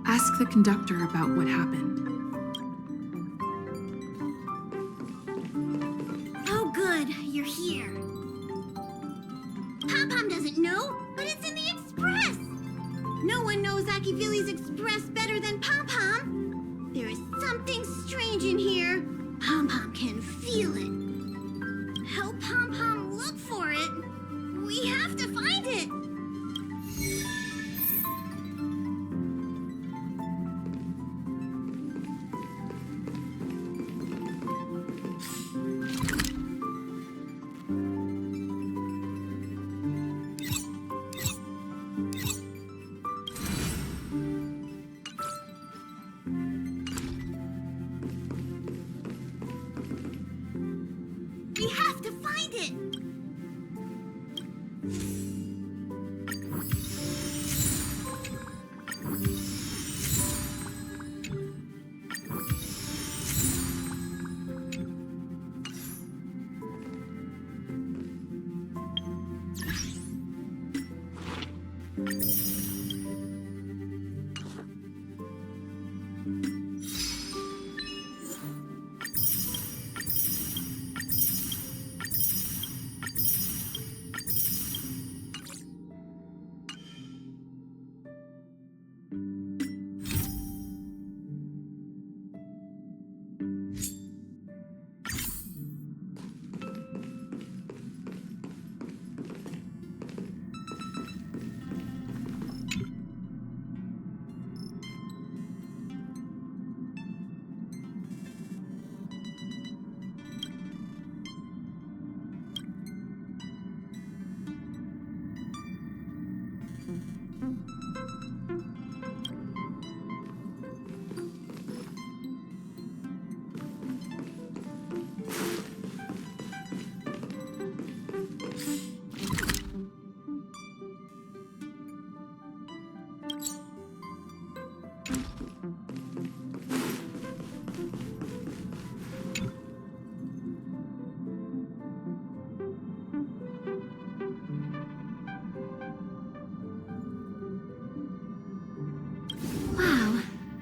Ask the conductor about what happened. Oh good, you're here. Pom-Pom doesn't know, but it's in the Express! No one knows Akivili's Express better than Pom-Pom. There is something strange in here. Pom-Pom can feel it. Help Pom-Pom look for it. We have to find it. We have to find it!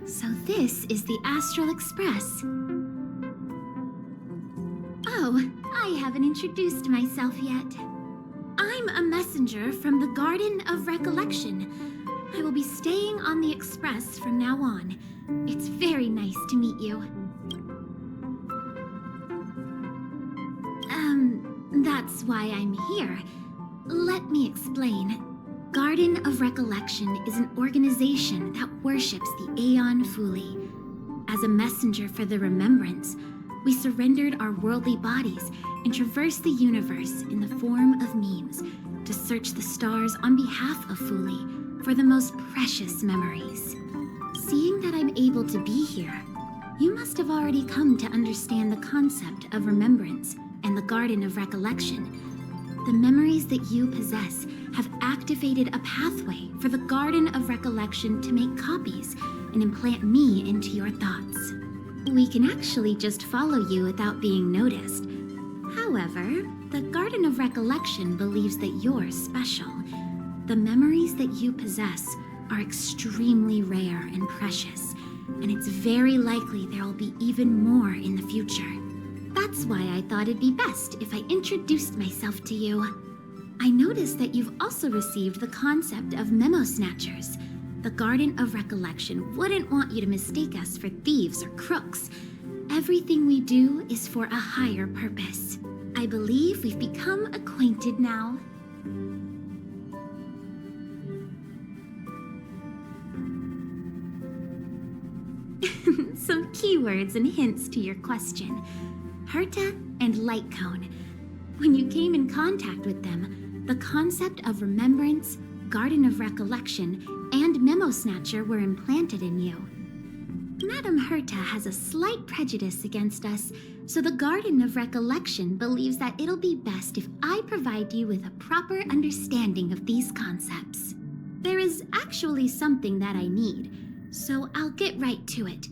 So this is the Astral Express. Oh, I haven't introduced myself yet. I'm a messenger from the Garden of Recollection. I will be staying on the Express from now on. It's very nice to meet you. That's why I'm here. Let me explain. Garden of Recollection is an organization that worships the Aeon Fuli. As a messenger for the remembrance, we surrendered our worldly bodies and traversed the universe in the form of memes to search the stars on behalf of Fuli for the most precious memories. Seeing that I'm able to be here, you must have already come to understand the concept of remembrance and the Garden of Recollection. The memories that you possess have activated a pathway for the Garden of Recollection to make copies and implant me into your thoughts. We can actually just follow you without being noticed. However, the Garden of Recollection believes that you're special. The memories that you possess are extremely rare and precious, and it's very likely there will be even more in the future. That's why I thought it'd be best if I introduced myself to you. I noticed that you've also received the concept of memo snatchers. The Garden of Recollection wouldn't want you to mistake us for thieves or crooks. Everything we do is for a higher purpose. I believe we've become acquainted now. Some keywords and hints to your question. Herta and Light Cone. When you came in contact with them, the concept of remembrance, Garden of Recollection, and Memo Snatcher were implanted in you. Madame Herta has a slight prejudice against us, so the Garden of Recollection believes that it'll be best if I provide you with a proper understanding of these concepts. There is actually something that I need, so I'll get right to it.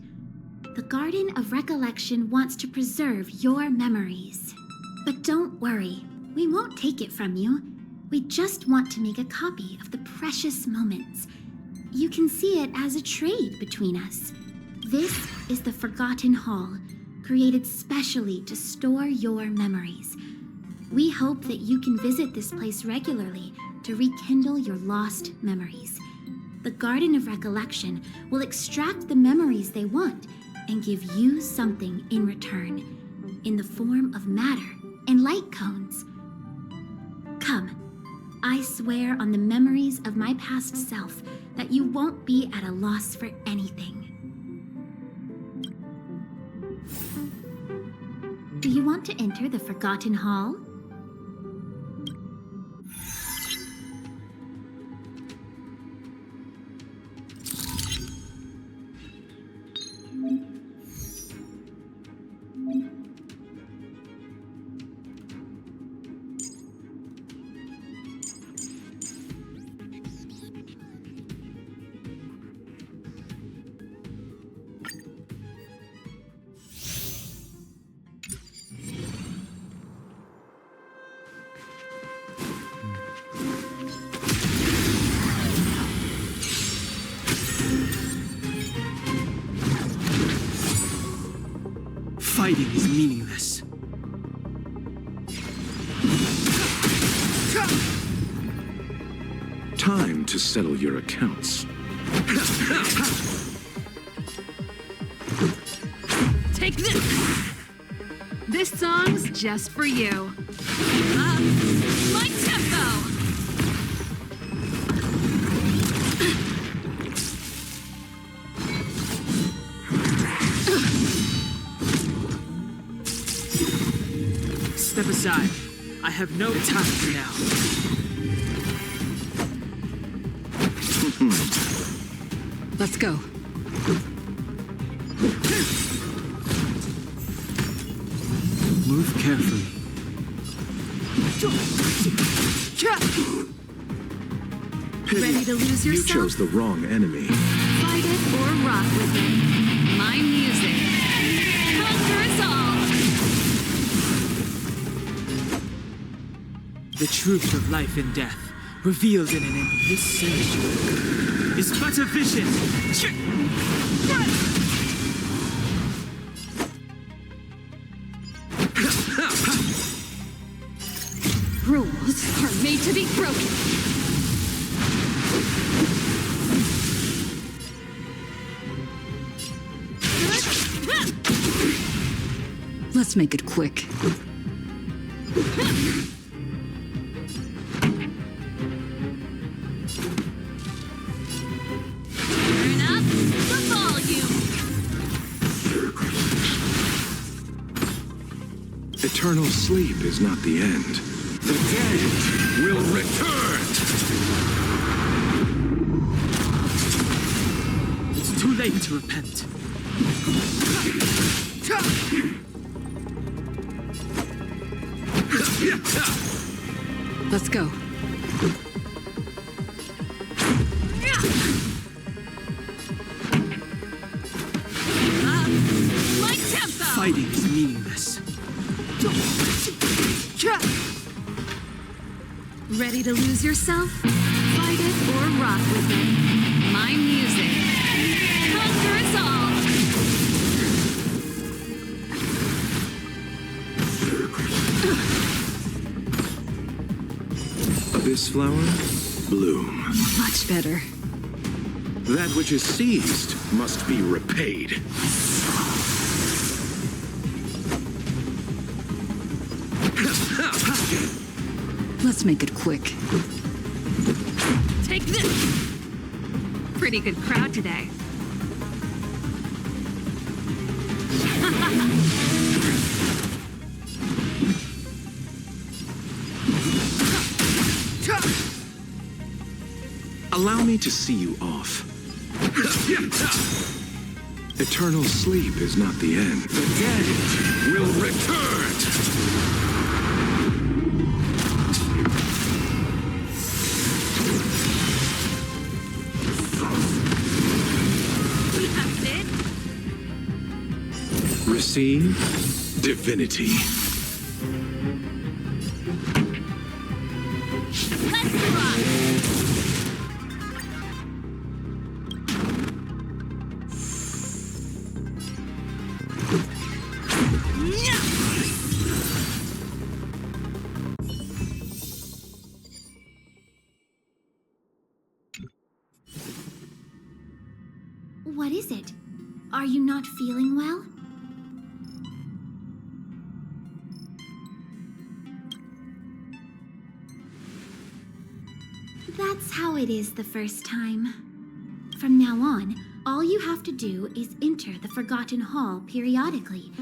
The Garden of Recollection wants to preserve your memories. But don't worry, we won't take it from you. We just want to make a copy of the precious moments. You can see it as a trade between us. This is the Forgotten Hall, created specially to store your memories. We hope that you can visit this place regularly to rekindle your lost memories. The Garden of Recollection will extract the memories they want and give you something in return, in the form of matter and light cones. Come, I swear on the memories of my past self that you won't be at a loss for anything. Do you want to enter the Forgotten Hall? Fighting is meaningless. Time to settle your accounts. Take this! This song's just for you. My tempo! Step aside. I have no time for now. Let's go. Move carefully. Ready to lose You yourself? chose the wrong enemy. Fight it or rock with it. My music. Conquer us all! The truth of life and death, revealed in an endless century, is but a vision. Rules are made to be broken. Let's make it quick. Turn up the volume. Eternal sleep is not the end. The dead will return! It's too late to repent. Let's go. My tempo! Fighting is meaningless. Ready to lose yourself? Fight it or rock with it. My music. Conquer us all! Abyss flower, bloom. Much better. That which is seized must be repaid. Let's make it quick. Take this! Pretty good crowd today. Allow me to see you off. Eternal sleep is not the end. The dead will return! We have it. Receive divinity. Let's rock. What is it? Are you not feeling well? That's how it is the first time. From now on, all you have to do is enter the Forgotten Hall periodically,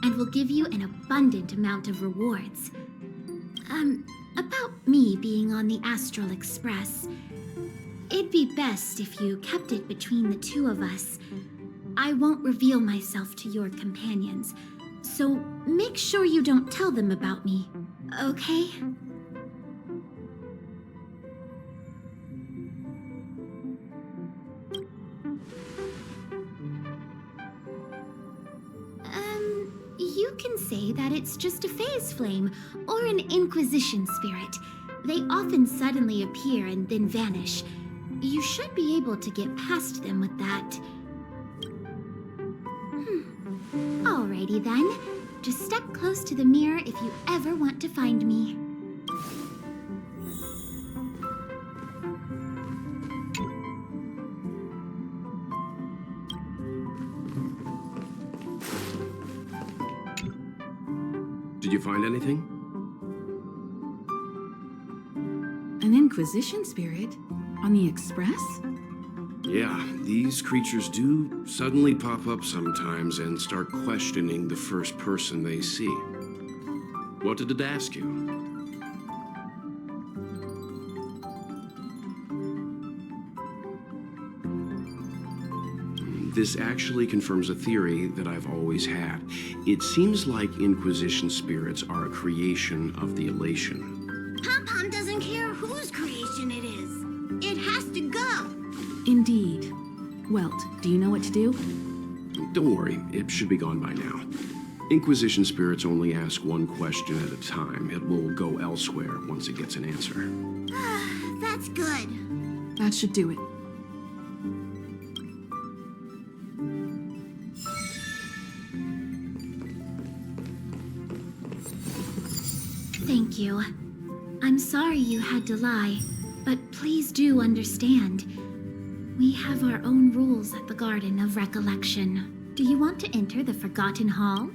and we'll give you an abundant amount of rewards. About me being on the Astral Express. It'd be best if you kept it between the two of us. I won't reveal myself to your companions, so make sure you don't tell them about me, okay? You can say that it's just a phase flame or an Inquisition spirit. They often suddenly appear and then vanish. You should be able to get past them with that. Alrighty then. Just step close to the mirror if you ever want to find me. Did you find anything? An Inquisition spirit? On the Express? Yeah, these creatures do suddenly pop up sometimes and start questioning the first person they see. What did it ask you? This actually confirms a theory that I've always had. It seems like Inquisition spirits are a creation of the Elation. Pom-Pom doesn't care whose creation it is. It has to go. Indeed. Welt, do you know what to do? Don't worry, it should be gone by now. Inquisition spirits only ask one question at a time. It will go elsewhere once it gets an answer. That's good. That should do it. Thank you. I'm sorry you had to lie, but please do understand. We have our own rules at the Garden of Recollection. Do you want to enter the Forgotten Hall?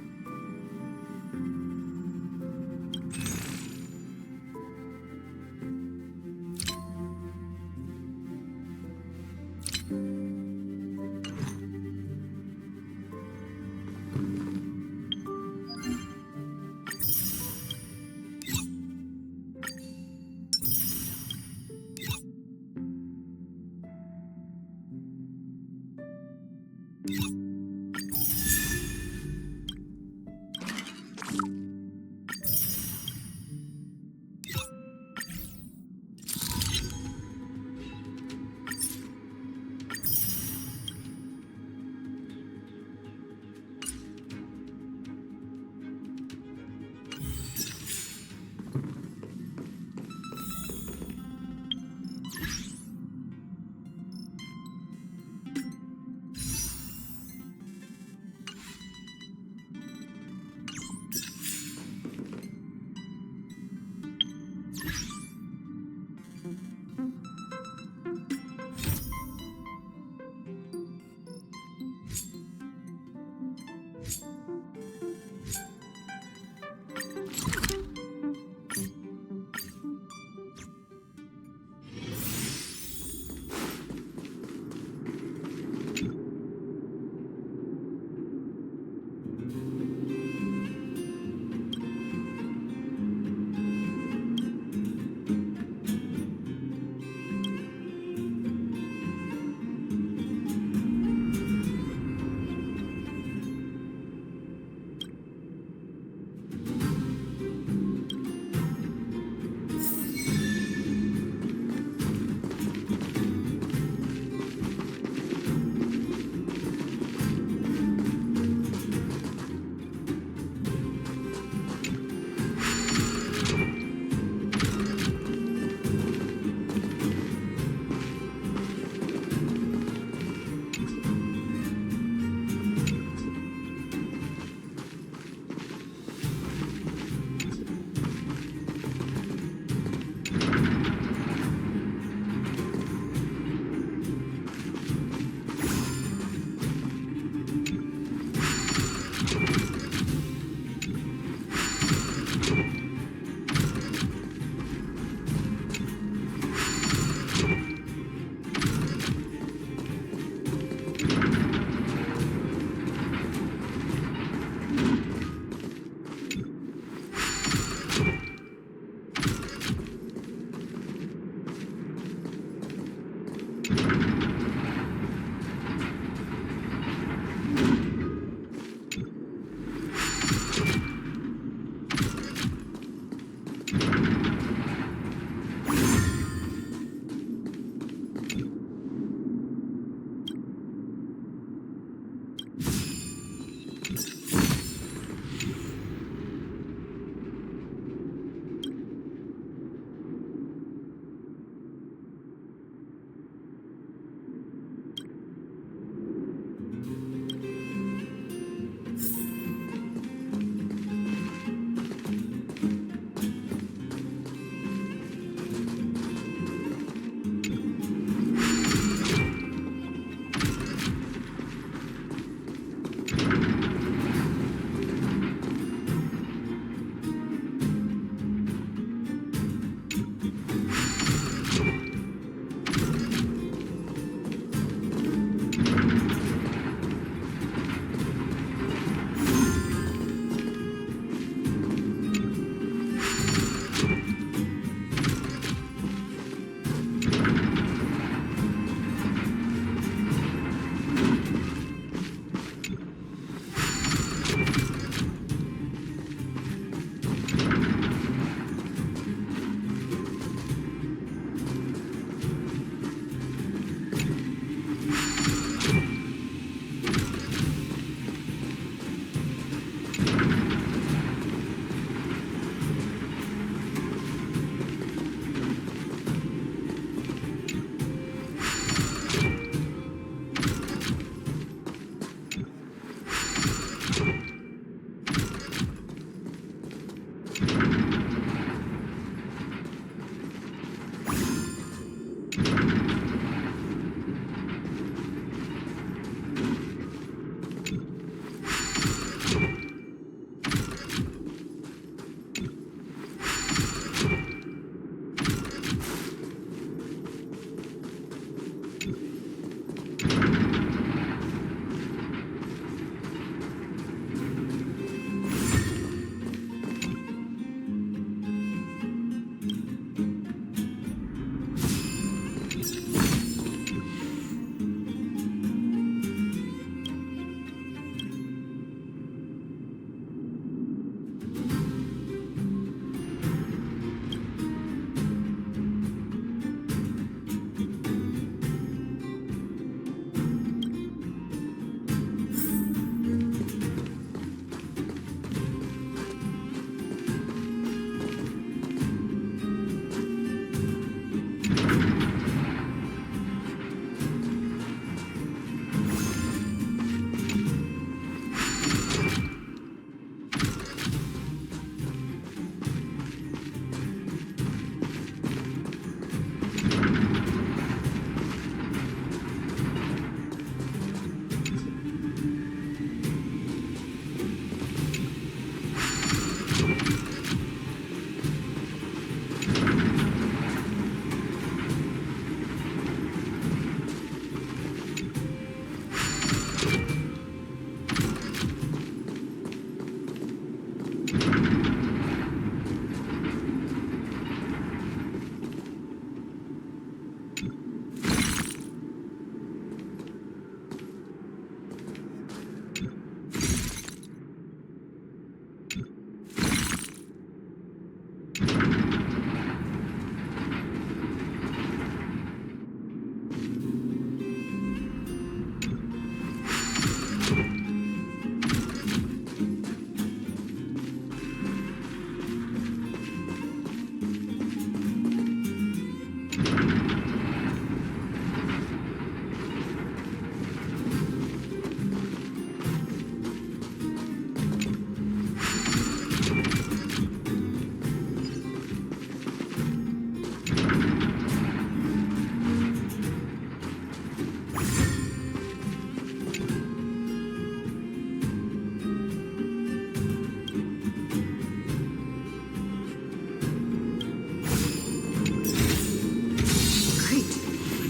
Great.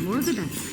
More the better.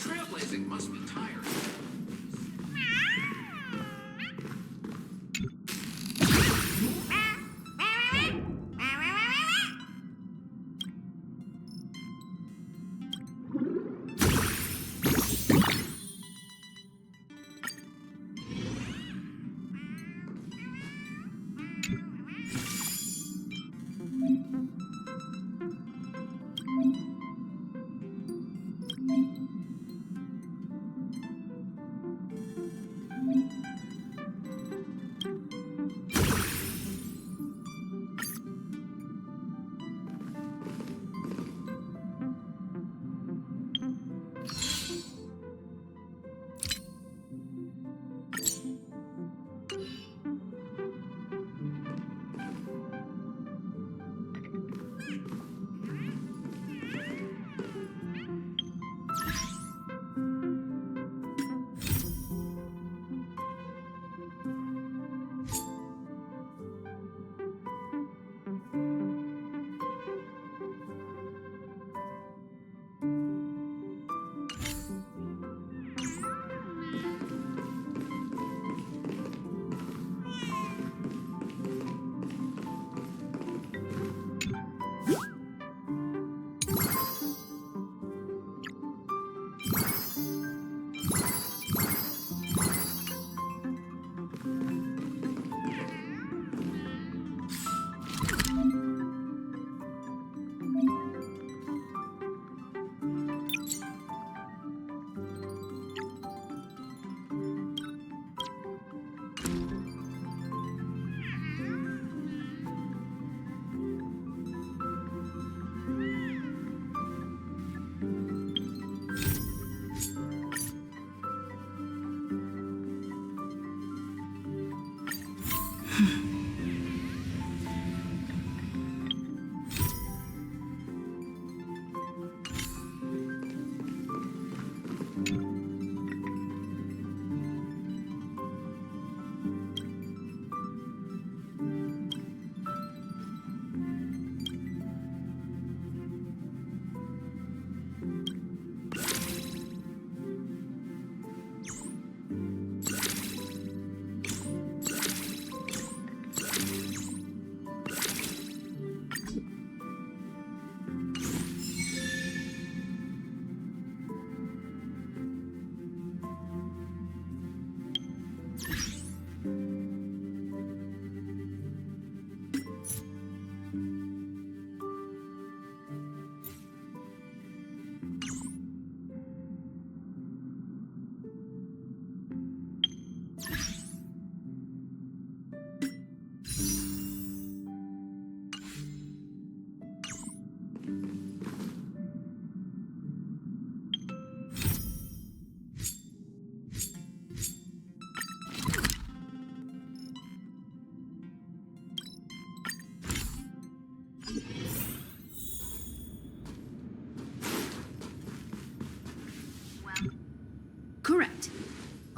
Trailblazing must be tiring.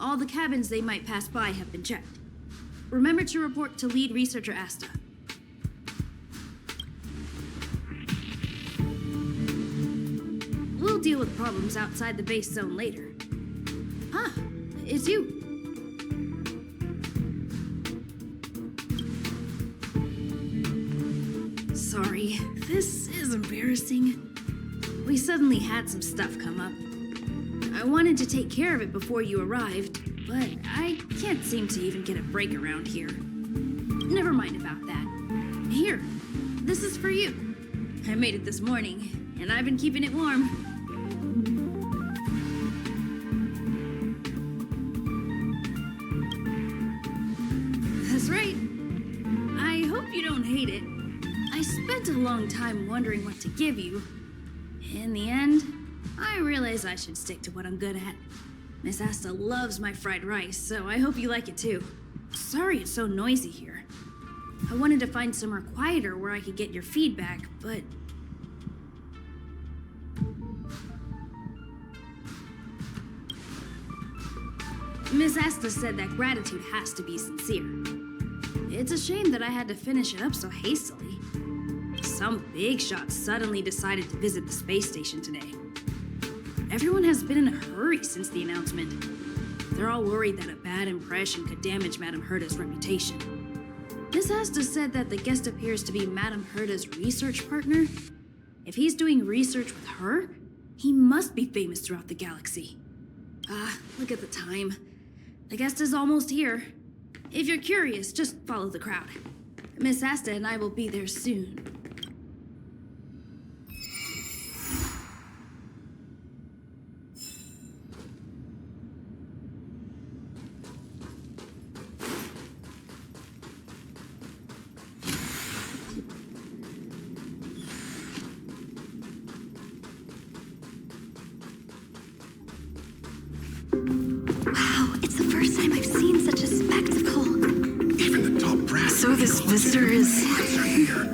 All the cabins they might pass by have been checked. Remember to report to lead researcher Asta. We'll deal with problems outside the base zone later. Huh, it's you. Sorry, this is embarrassing. We suddenly had some stuff come up. I wanted to take care of it before you arrived, but I can't seem to even get a break around here. Never mind about that. Here, this is for you. I made it this morning, and I've been keeping it warm. That's right. I hope you don't hate it. I spent a long time wondering what to give you. In the end, I realized I should stick to what I'm good at. Miss Asta loves my fried rice, so I hope you like it too. Sorry it's so noisy here. I wanted to find somewhere quieter where I could get your feedback, but... Miss Asta said that gratitude has to be sincere. It's a shame that I had to finish it up so hastily. Some big shot suddenly decided to visit the space station today. Everyone has been in a hurry since the announcement. They're all worried that a bad impression could damage Madame Herta's reputation. Miss Asta said that the guest appears to be Madame Herta's research partner. If he's doing research with her, he must be famous throughout the galaxy. Look at the time. The guest is almost here. If you're curious, just follow the crowd. Miss Asta and I will be there soon. Wow, it's the first time I've seen such a spectacle. Even the top brass. So this visitor is... Lights are here.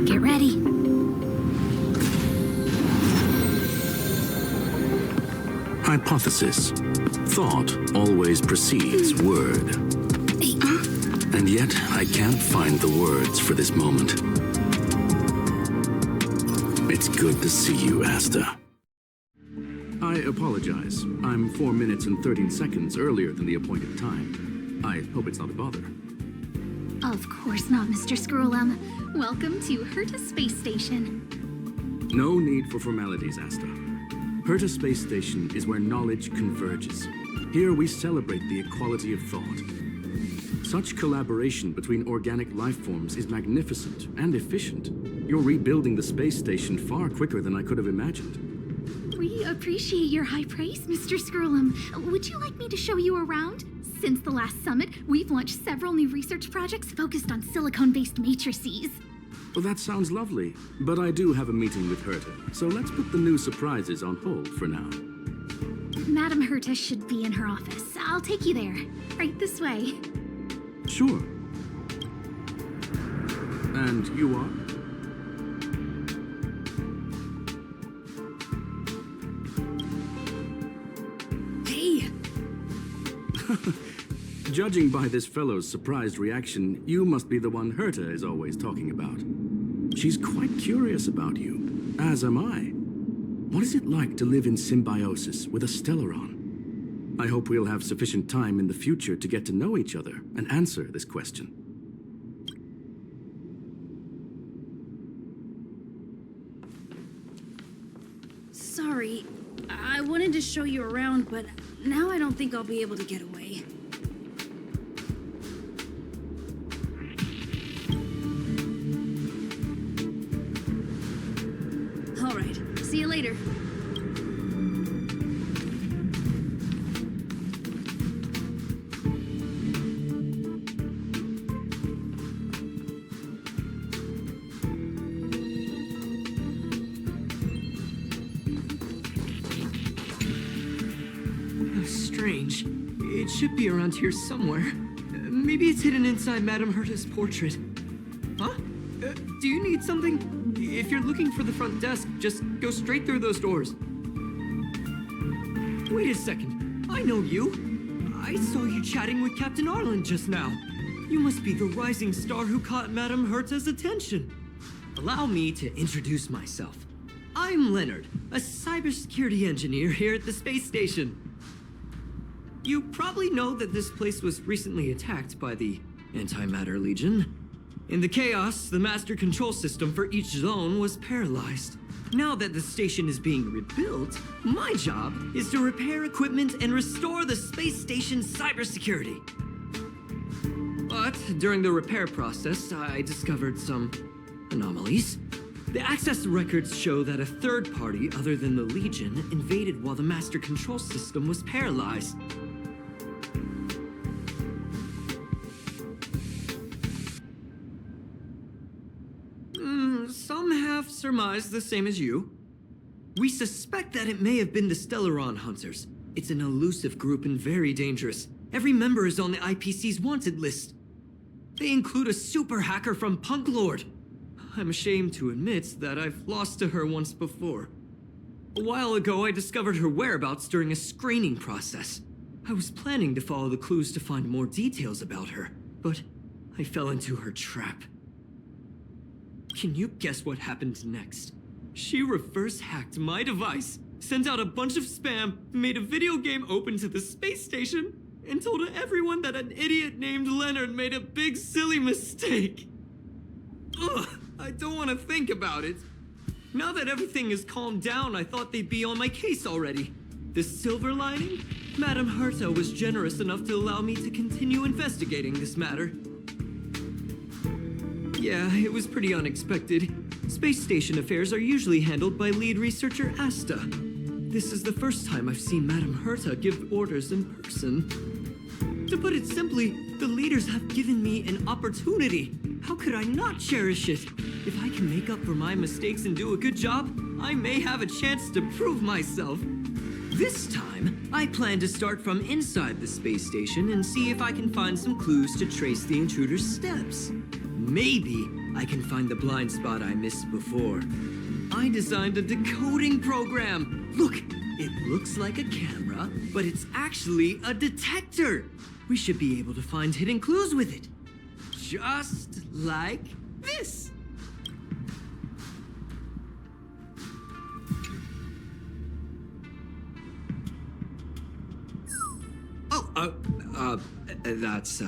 Get ready. Hypothesis. Thought always precedes word. And yet, I can't find the words for this moment. It's good to see you, Asta. I apologize. I'm 4 minutes and 13 seconds earlier than the appointed time. I hope it's not a bother. Of course not, Mr. Scrollum. Welcome to Herta Space Station. No need for formalities, Asta. Herta Space Station is where knowledge converges. Here we celebrate the equality of thought. Such collaboration between organic life forms is magnificent and efficient. You're rebuilding the space station far quicker than I could have imagined. We appreciate your high praise, Mr. Scrollum. Would you like me to show you around? Since the last summit, we've launched several new research projects focused on silicone-based matrices. Well, that sounds lovely, but I do have a meeting with Herta, so let's put the new surprises on hold for now. Madame Herta should be in her office. I'll take you there. Right this way. Sure. And you are? Hey! Judging by this fellow's surprised reaction, you must be the one Herta is always talking about. She's quite curious about you, as am I. What is it like to live in symbiosis with a Stellaron? I hope we'll have sufficient time in the future to get to know each other and answer this question. Sorry, I wanted to show you around, but now I don't think I'll be able to get away. All right, see you later. Strange. It should be around here somewhere. Maybe it's hidden inside Madame Herta's portrait. Huh? Do you need something? If you're looking for the front desk, just go straight through those doors. Wait a second. I know you. I saw you chatting with Captain Arlen just now. You must be the rising star who caught Madame Herta's attention. Allow me to introduce myself. I'm Leonard, a cybersecurity engineer here at the space station. You probably know that this place was recently attacked by the Antimatter Legion. In the chaos, the master control system for each zone was paralyzed. Now that the station is being rebuilt, my job is to repair equipment and restore the space station's cybersecurity. But during the repair process, I discovered some anomalies. The access records show that a third party other than the Legion invaded while the master control system was paralyzed. Some have surmised the same as you. We suspect that it may have been the Stellaron Hunters. It's an elusive group and very dangerous. Every member is on the IPC's wanted list. They include a super hacker from Punk Lord. I'm ashamed to admit that I've lost to her once before. A while ago, I discovered her whereabouts during a screening process. I was planning to follow the clues to find more details about her, but I fell into her trap. Can you guess what happened next? She reverse hacked my device, sent out a bunch of spam, made a video game open to the space station, and told everyone that an idiot named Leonard made a big silly mistake. Ugh, I don't want to think about it. Now that everything is calmed down, I thought they'd be on my case already. The silver lining? Madame Herta was generous enough to allow me to continue investigating this matter. Yeah, it was pretty unexpected. Space station affairs are usually handled by lead researcher Asta. This is the first time I've seen Madame Herta give orders in person. To put it simply, the leaders have given me an opportunity. How could I not cherish it? If I can make up for my mistakes and do a good job, I may have a chance to prove myself. This time, I plan to start from inside the space station and see if I can find some clues to trace the intruder's steps. Maybe I can find the blind spot I missed before. I designed a decoding program. Look, it looks like a camera, but it's actually a detector. We should be able to find hidden clues with it. Just like this. That's,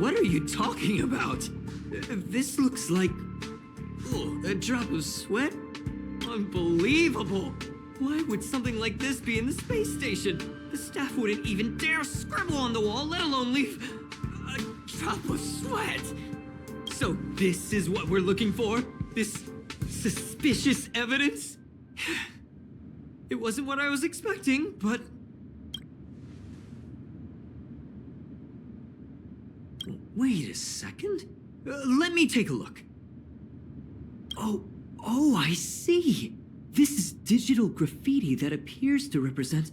What are you talking about? This looks like... Oh, a drop of sweat? Unbelievable! Why would something like this be in the space station? The staff wouldn't even dare scribble on the wall, let alone leave a drop of sweat! So this is what we're looking for? This suspicious evidence? It wasn't what I was expecting, but... Wait a second. Let me take a look. Oh, I see. This is digital graffiti that appears to represent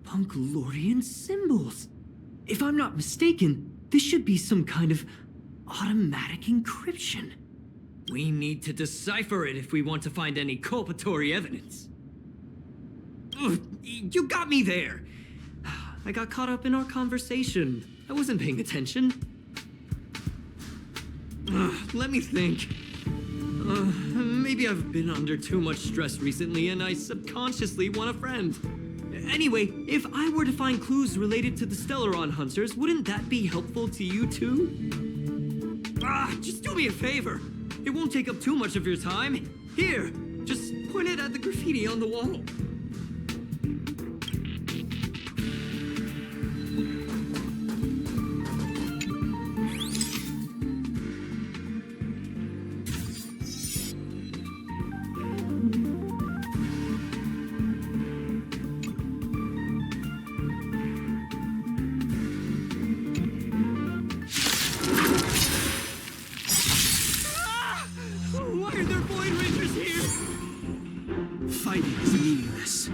Punklorian symbols. If I'm not mistaken, this should be some kind of automatic encryption. We need to decipher it if we want to find any culpatory evidence. Ugh, you got me there. I got caught up in our conversation. I wasn't paying attention. Let me think. Maybe I've been under too much stress recently and I subconsciously want a friend. Anyway, if I were to find clues related to the Stellaron Hunters, wouldn't that be helpful to you too? Just do me a favor. It won't take up too much of your time. Here, just point it at the graffiti on the wall. Fighting is meaningless.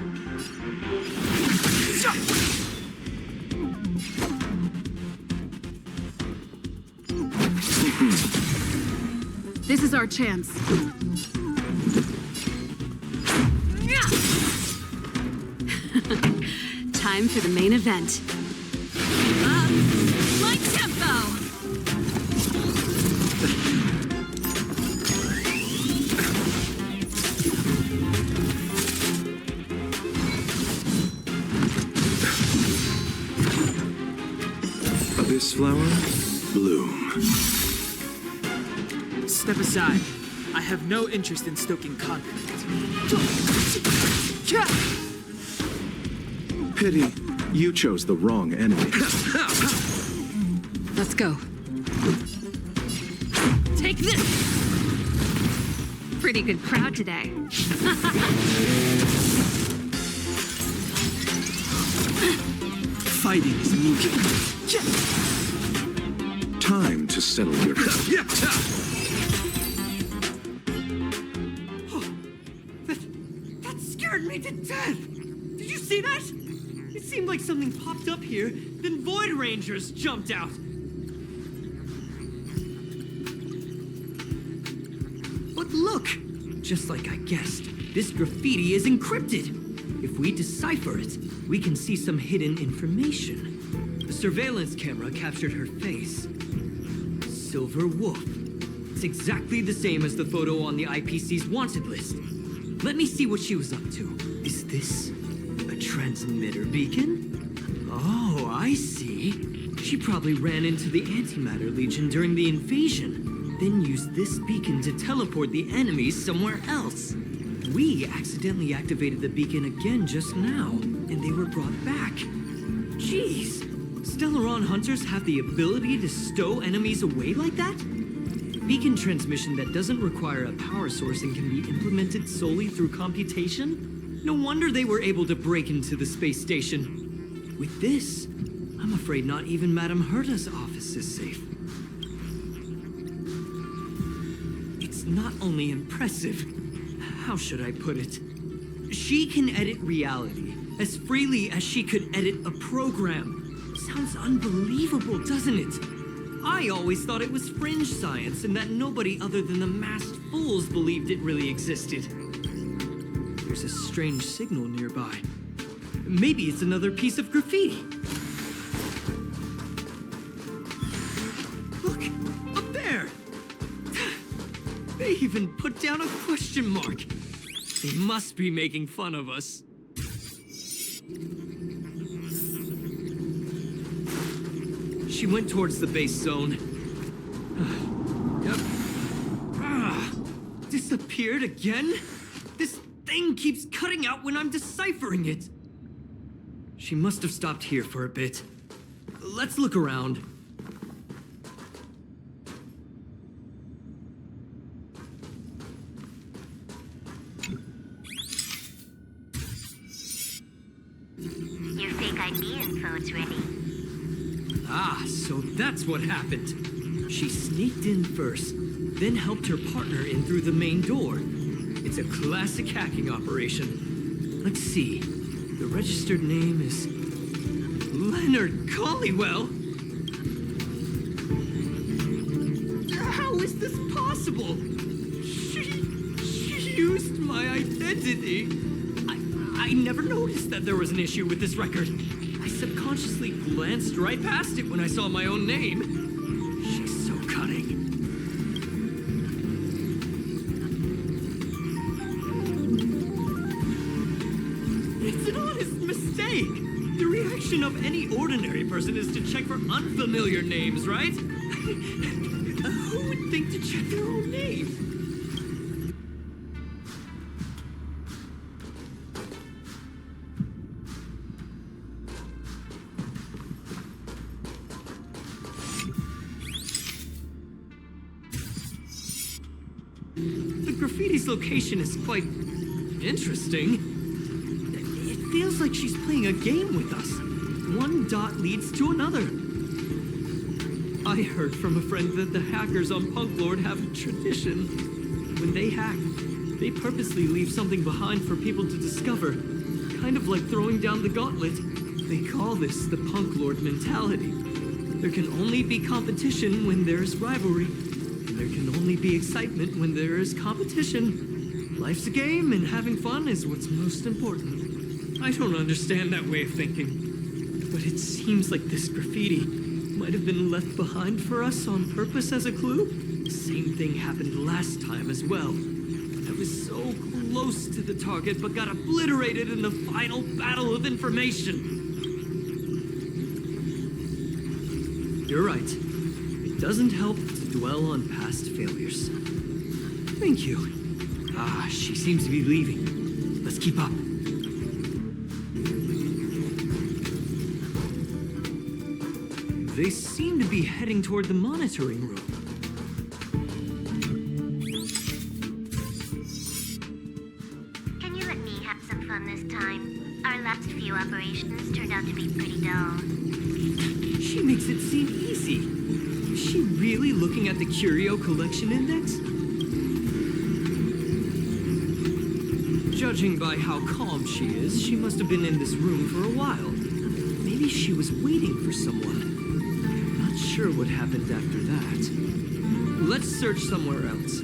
This is our chance. time for the main event. Up my tempo! This flower, bloom. Step aside. I have no interest in stoking conflict. Pity, you chose the wrong enemy. Let's go. Take this! Pretty good crowd today. Fighting is moving. Time to settle your... That scared me to death! Did you see that? It seemed like something popped up here, then Void Rangers jumped out. But look! Just like I guessed, this graffiti is encrypted. If we decipher it, we can see some hidden information. The surveillance camera captured her face. Silver Wolf. It's exactly the same as the photo on the IPC's wanted list. Let me see what she was up to. Is this a transmitter beacon? Oh, I see. She probably ran into the Antimatter Legion during the invasion, then used this beacon to teleport the enemies somewhere else. We accidentally activated the beacon again just now, and they were brought back. Jeez, Stellaron hunters have the ability to stow enemies away like that? Beacon transmission that doesn't require a power source and can be implemented solely through computation? No wonder they were able to break into the space station. With this, I'm afraid not even Madame Herta's office is safe. It's not only impressive, how should I put it? She can edit reality as freely as she could edit a program. Sounds unbelievable, doesn't it? I always thought it was fringe science and that nobody other than the masked fools believed it really existed. There's a strange signal nearby. Maybe it's another piece of graffiti. Look, up there! They even put down a question mark. They must be making fun of us. She went towards the base zone. Yep. Disappeared again? This thing keeps cutting out when I'm deciphering it. She must have stopped here for a bit. Let's look around. Your fake ID info's ready. Ah, so that's what happened. She sneaked in first, then helped her partner in through the main door. It's a classic hacking operation. Let's see. The registered name is Leonard Collywell. How is this possible? She used my identity. I never noticed that there was an issue with this record. I subconsciously glanced right past it when I saw my own name. She's so cunning. It's an honest mistake. The reaction of any ordinary person is to check for unfamiliar names, right? Who would think to check their own name? The graffiti's location is quite interesting. It feels like she's playing a game with us. One dot leads to another. I heard from a friend that the hackers on Punk Lord have a tradition. When they hack, they purposely leave something behind for people to discover. Kind of like throwing down the gauntlet. They call this the Punk Lord mentality. There can only be competition when there's rivalry. There can only be excitement when there is competition. Life's a game, and having fun is what's most important. I don't understand that way of thinking. But it seems like this graffiti might have been left behind for us on purpose as a clue. Same thing happened last time as well. I was so close to the target, but got obliterated in the final battle of information. You're right. It doesn't help to dwell on past failures. Thank you. Ah, she seems to be leaving. Let's keep up. They seem to be heading toward the monitoring room. Can you let me have some fun this time? Our last few operations turned out to be pretty dull. She makes it seem easy. Is she really looking at the Curio Collection Index? Judging by how calm she is, she must have been in this room for a while. Maybe she was waiting for someone. Not sure what happened after that. Let's search somewhere else.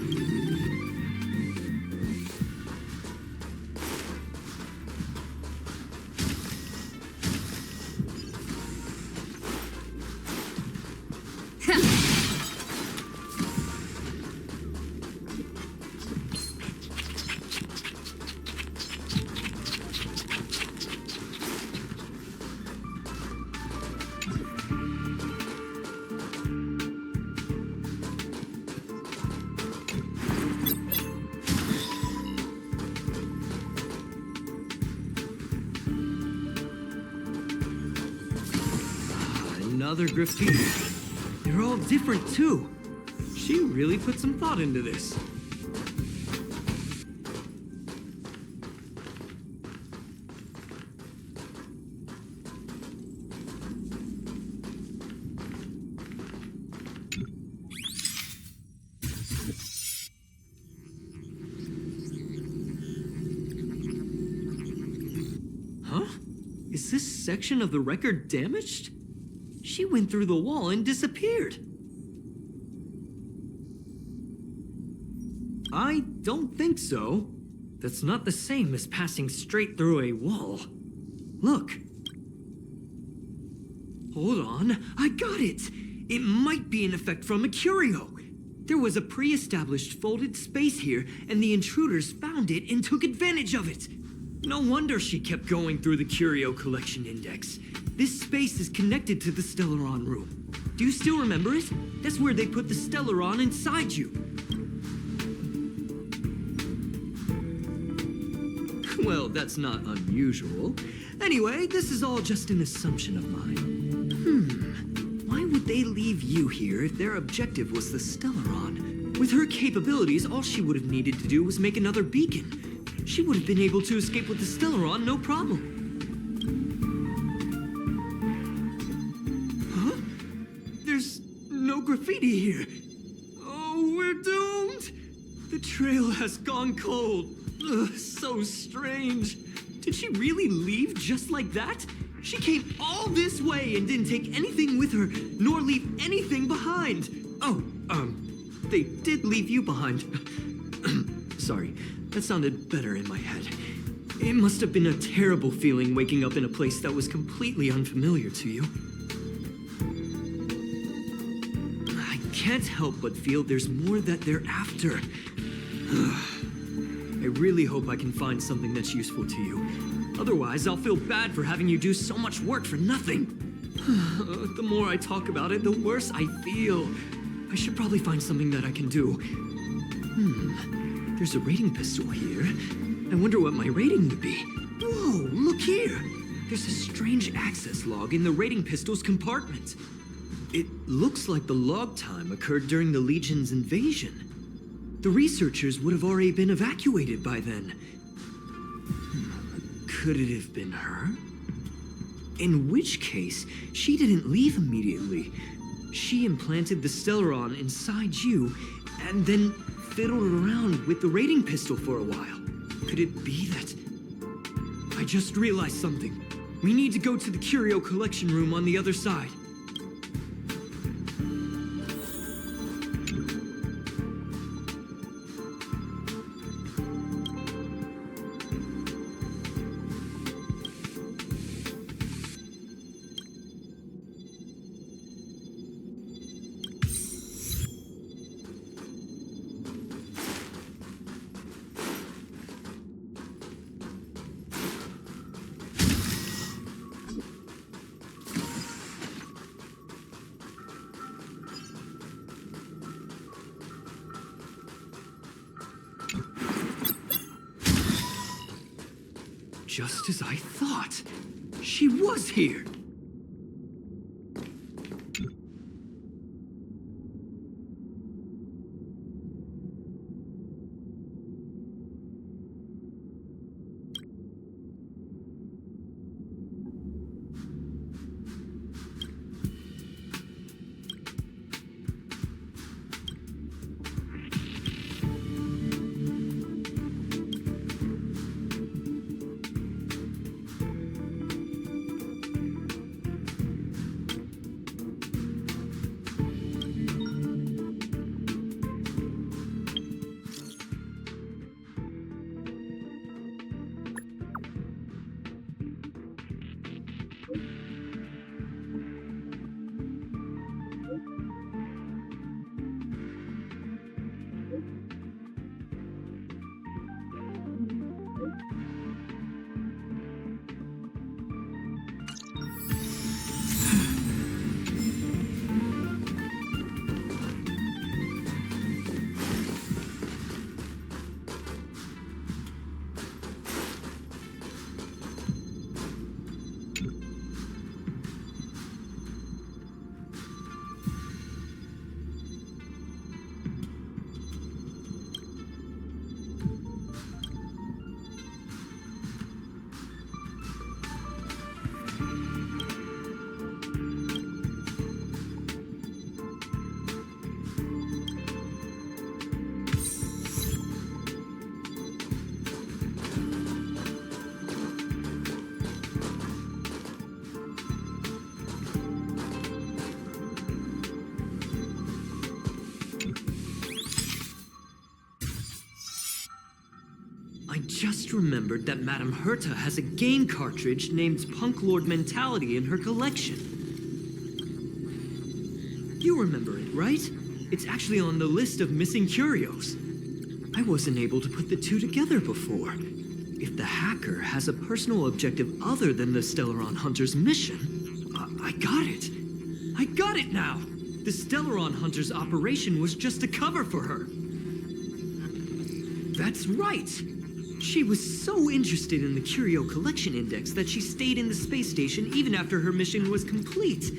Another graffiti. They're all different too. She really put some thought into this. Huh? Is this section of the record damaged? She went through the wall and disappeared. I don't think so. That's not the same as passing straight through a wall. Look. Hold on, I got it. It might be an effect from a curio. There was a pre-established folded space here, and the intruders found it and took advantage of it. No wonder she kept going through the Curio Collection Index. This space is connected to the Stellaron room. Do you still remember it? That's where they put the Stellaron inside you. Well, that's not unusual. Anyway, this is all just an assumption of mine. Why would they leave you here if their objective was the Stellaron? With her capabilities, all she would have needed to do was make another beacon. She would have been able to escape with the Stellaron, no problem. There's no graffiti here. Oh, we're doomed. The trail has gone cold. Ugh, so strange. Did she really leave just like that? She came all this way and didn't take anything with her, nor leave anything behind. Oh, they did leave you behind. Sorry, that sounded better in my head. It must have been a terrible feeling waking up in a place that was completely unfamiliar to you. I can't help but feel there's more that they're after. I really hope I can find something that's useful to you. Otherwise, I'll feel bad for having you do so much work for nothing. The more I talk about it, the worse I feel. I should probably find something that I can do. There's a rating pistol here. I wonder what my rating would be. Whoa, look here. There's a strange access log in the rating pistol's compartment. It looks like the log time occurred during the Legion's invasion. The researchers would have already been evacuated by then. Could it have been her? In which case, she didn't leave immediately. She implanted the Stellaron inside you, and then fiddled around with the rating pistol for a while. Could it be that... I just realized something. We need to go to the Curio Collection room on the other side. Just as I thought. She was here. I just remembered that Madame Herta has a game cartridge named Punk Lord Mentality in her collection. You remember it, right? It's actually on the list of missing curios. I wasn't able to put the two together before. If the hacker has a personal objective other than the Stellaron Hunter's mission, I got it. I got it now! The Stellaron Hunter's operation was just a cover for her. That's right! She was so interested in the Curio Collection Index that she stayed in the space station even after her mission was complete.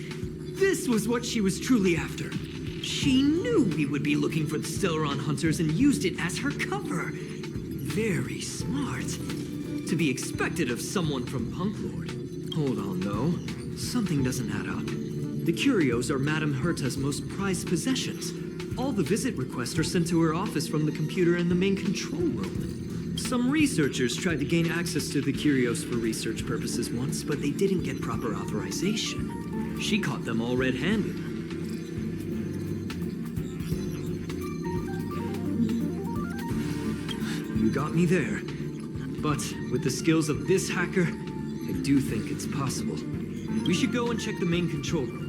This was what she was truly after. She knew we would be looking for the Stellaron Hunters and used it as her cover. Very smart. To be expected of someone from Punk Lord. Hold on, though. Something doesn't add up. The curios are Madame Herta's most prized possessions. All the visit requests are sent to her office from the computer in the main control room. Some researchers tried to gain access to the curios for research purposes once, but they didn't get proper authorization. She caught them all red-handed. You got me there. But with the skills of this hacker, I do think it's possible. We should go and check the main control room.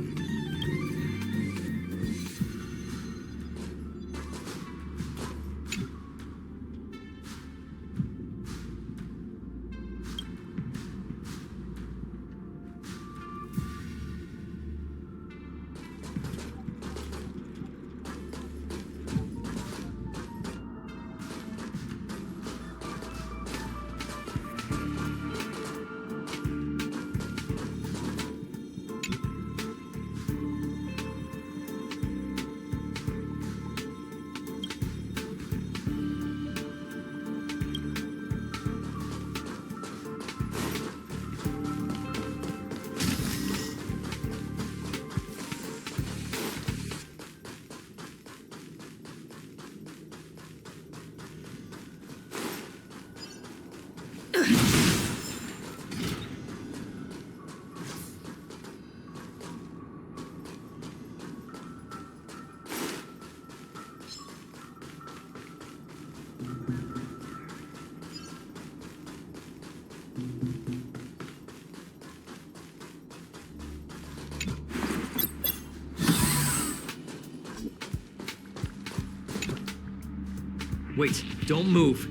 Wait, don't move.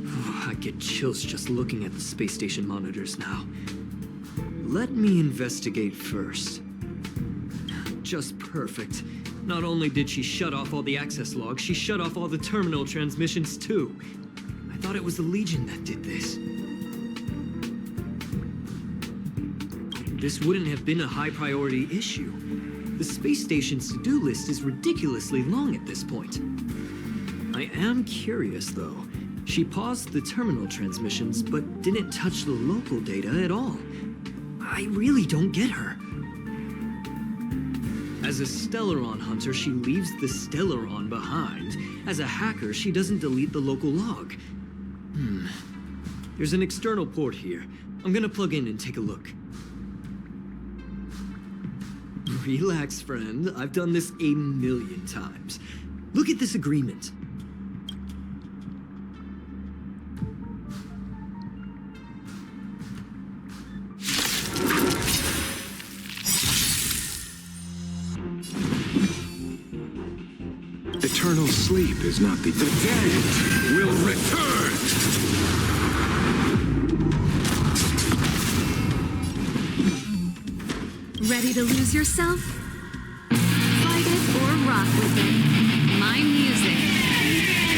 Oh, I get chills just looking at the space station monitors now. Let me investigate first. Just perfect. Not only did she shut off all the access logs, she shut off all the terminal transmissions too. I thought it was the Legion that did this. this wouldn't have been a high-priority issue. The space station's to-do list is ridiculously long at this point. I am curious, though. She paused the terminal transmissions, but didn't touch the local data at all. I really don't get her. As a Stellaron hunter, she leaves the Stellaron behind. As a hacker, she doesn't delete the local log. There's an external port here. I'm gonna plug in and take a look. Relax, friend. I've done this 1,000,000 times. Look at this agreement. Eternal sleep is not the dead will return! Ready to lose yourself? Fight it or rock with it. My music.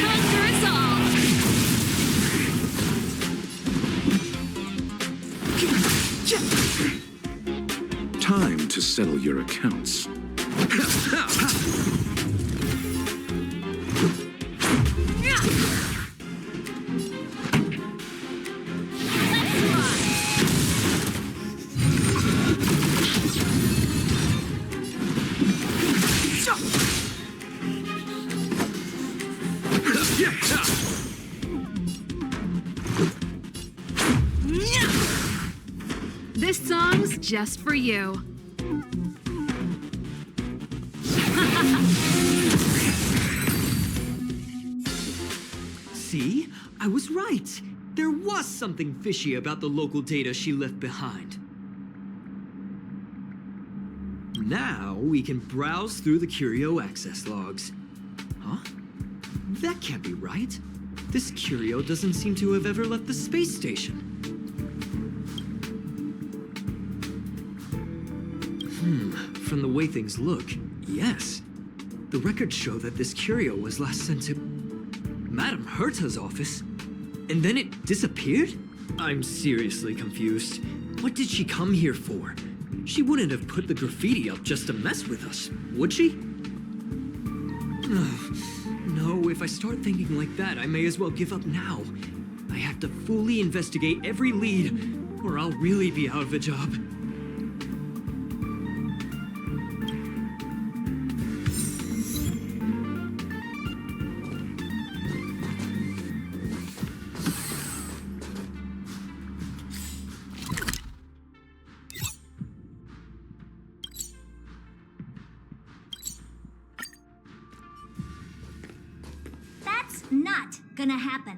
Conquer us all! Time to settle your accounts. This song's just for you. See? I was right. There was something fishy about the local data she left behind. Now we can browse through the Curio access logs. Huh? That can't be right. This Curio doesn't seem to have ever left the space station. From the way things look, yes. The records show that this Curio was last sent to Madame Herta's office, and then it disappeared? I'm seriously confused. What did she come here for? She wouldn't have put the graffiti up just to mess with us, would she? No, if I start thinking like that, I may as well give up now. I have to fully investigate every lead, or I'll really be out of a job. Not gonna happen.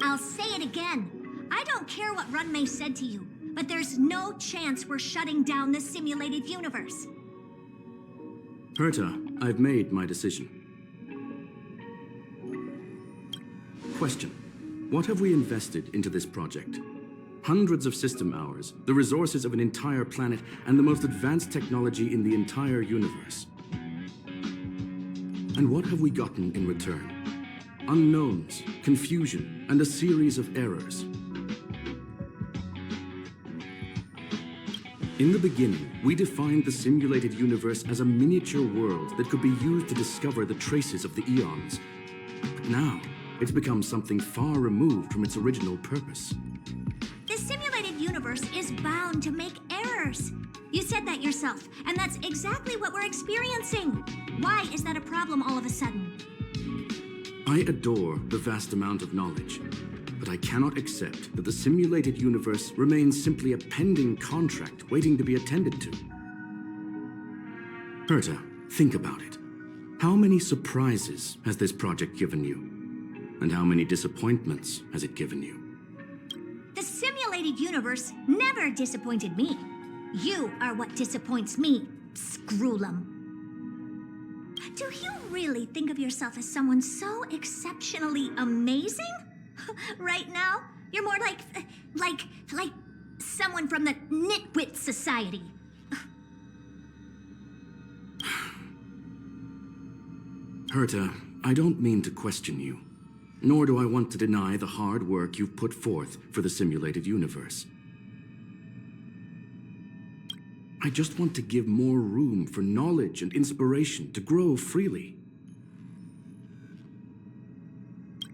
I'll say it again. I don't care what Runmei said to you, but there's no chance we're shutting down this simulated universe. Herta, I've made my decision. Question. What have we invested into this project? Hundreds of system hours, the resources of an entire planet, and the most advanced technology in the entire universe. And what have we gotten in return? Unknowns, confusion, and a series of errors. In the beginning, we defined the simulated universe as a miniature world that could be used to discover the traces of the eons. But now, it's become something far removed from its original purpose. The simulated universe is bound to make errors. You said that yourself, and that's exactly what we're experiencing. Why is that a problem all of a sudden? I adore the vast amount of knowledge, but I cannot accept that the simulated universe remains simply a pending contract waiting to be attended to. Herta, think about it. How many surprises has this project given you? And how many disappointments has it given you? The simulated universe never disappointed me. You are what disappoints me, Screwlum. Do you really think of yourself as someone so exceptionally amazing? Right now, you're more like someone from the Nitwit Society. Herta, I don't mean to question you, nor do I want to deny the hard work you've put forth for the simulated universe. I just want to give more room for knowledge and inspiration to grow freely.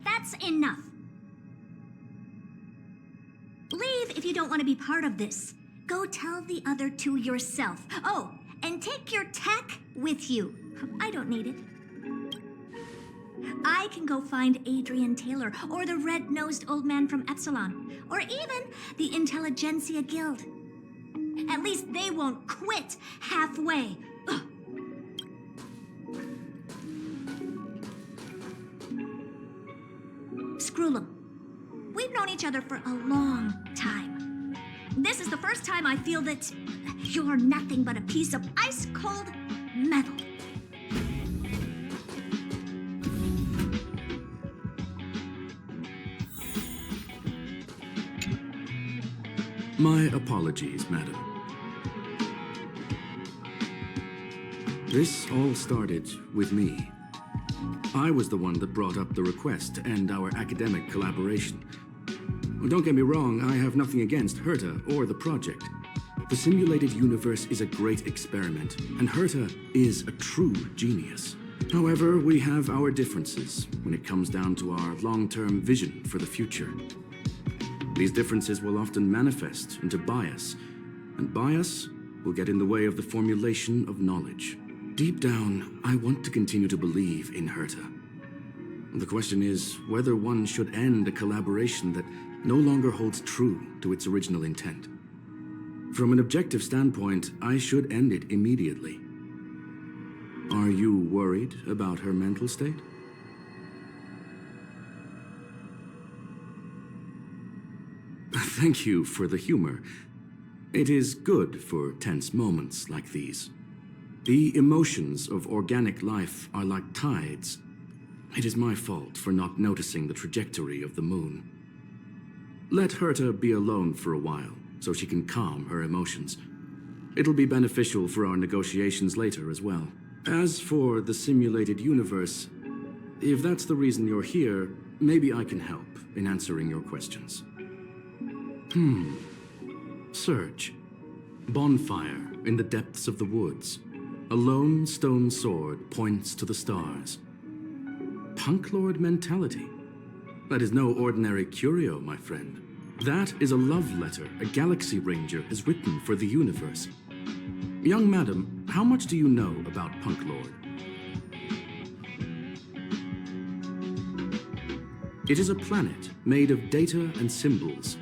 That's enough. Leave if you don't want to be part of this. Go tell the other two yourself. Oh, and take your tech with you. I don't need it. I can go find Adrian Taylor, or the red-nosed old man from Epsilon, or even the Intelligentsia Guild. At least they won't quit halfway. Ugh. Screwlum, we've known each other for a long time. This is the first time I feel that you're nothing but a piece of ice-cold metal. My apologies, madam. This all started with me. I was the one that brought up the request to end our academic collaboration. Don't get me wrong, I have nothing against Herta or the project. The simulated universe is a great experiment, and Herta is a true genius. However, we have our differences when it comes down to our long-term vision for the future. These differences will often manifest into bias, and bias will get in the way of the formulation of knowledge. Deep down, I want to continue to believe in Herta. The question is whether one should end a collaboration that no longer holds true to its original intent. From an objective standpoint, I should end it immediately. Are you worried about her mental state? Thank you for the humor. It is good for tense moments like these. The emotions of organic life are like tides. It is my fault for not noticing the trajectory of the moon. Let Herta be alone for a while, so she can calm her emotions. It'll be beneficial for our negotiations later as well. As for the simulated universe, if that's the reason you're here, maybe I can help in answering your questions. Search. Bonfire in the depths of the woods. A lone stone sword points to the stars. Punk Lord mentality. That is no ordinary curio, my friend. That is a love letter a Galaxy Ranger has written for the universe. Young madam, how much do you know about Punk Lord? It is a planet made of data and symbols.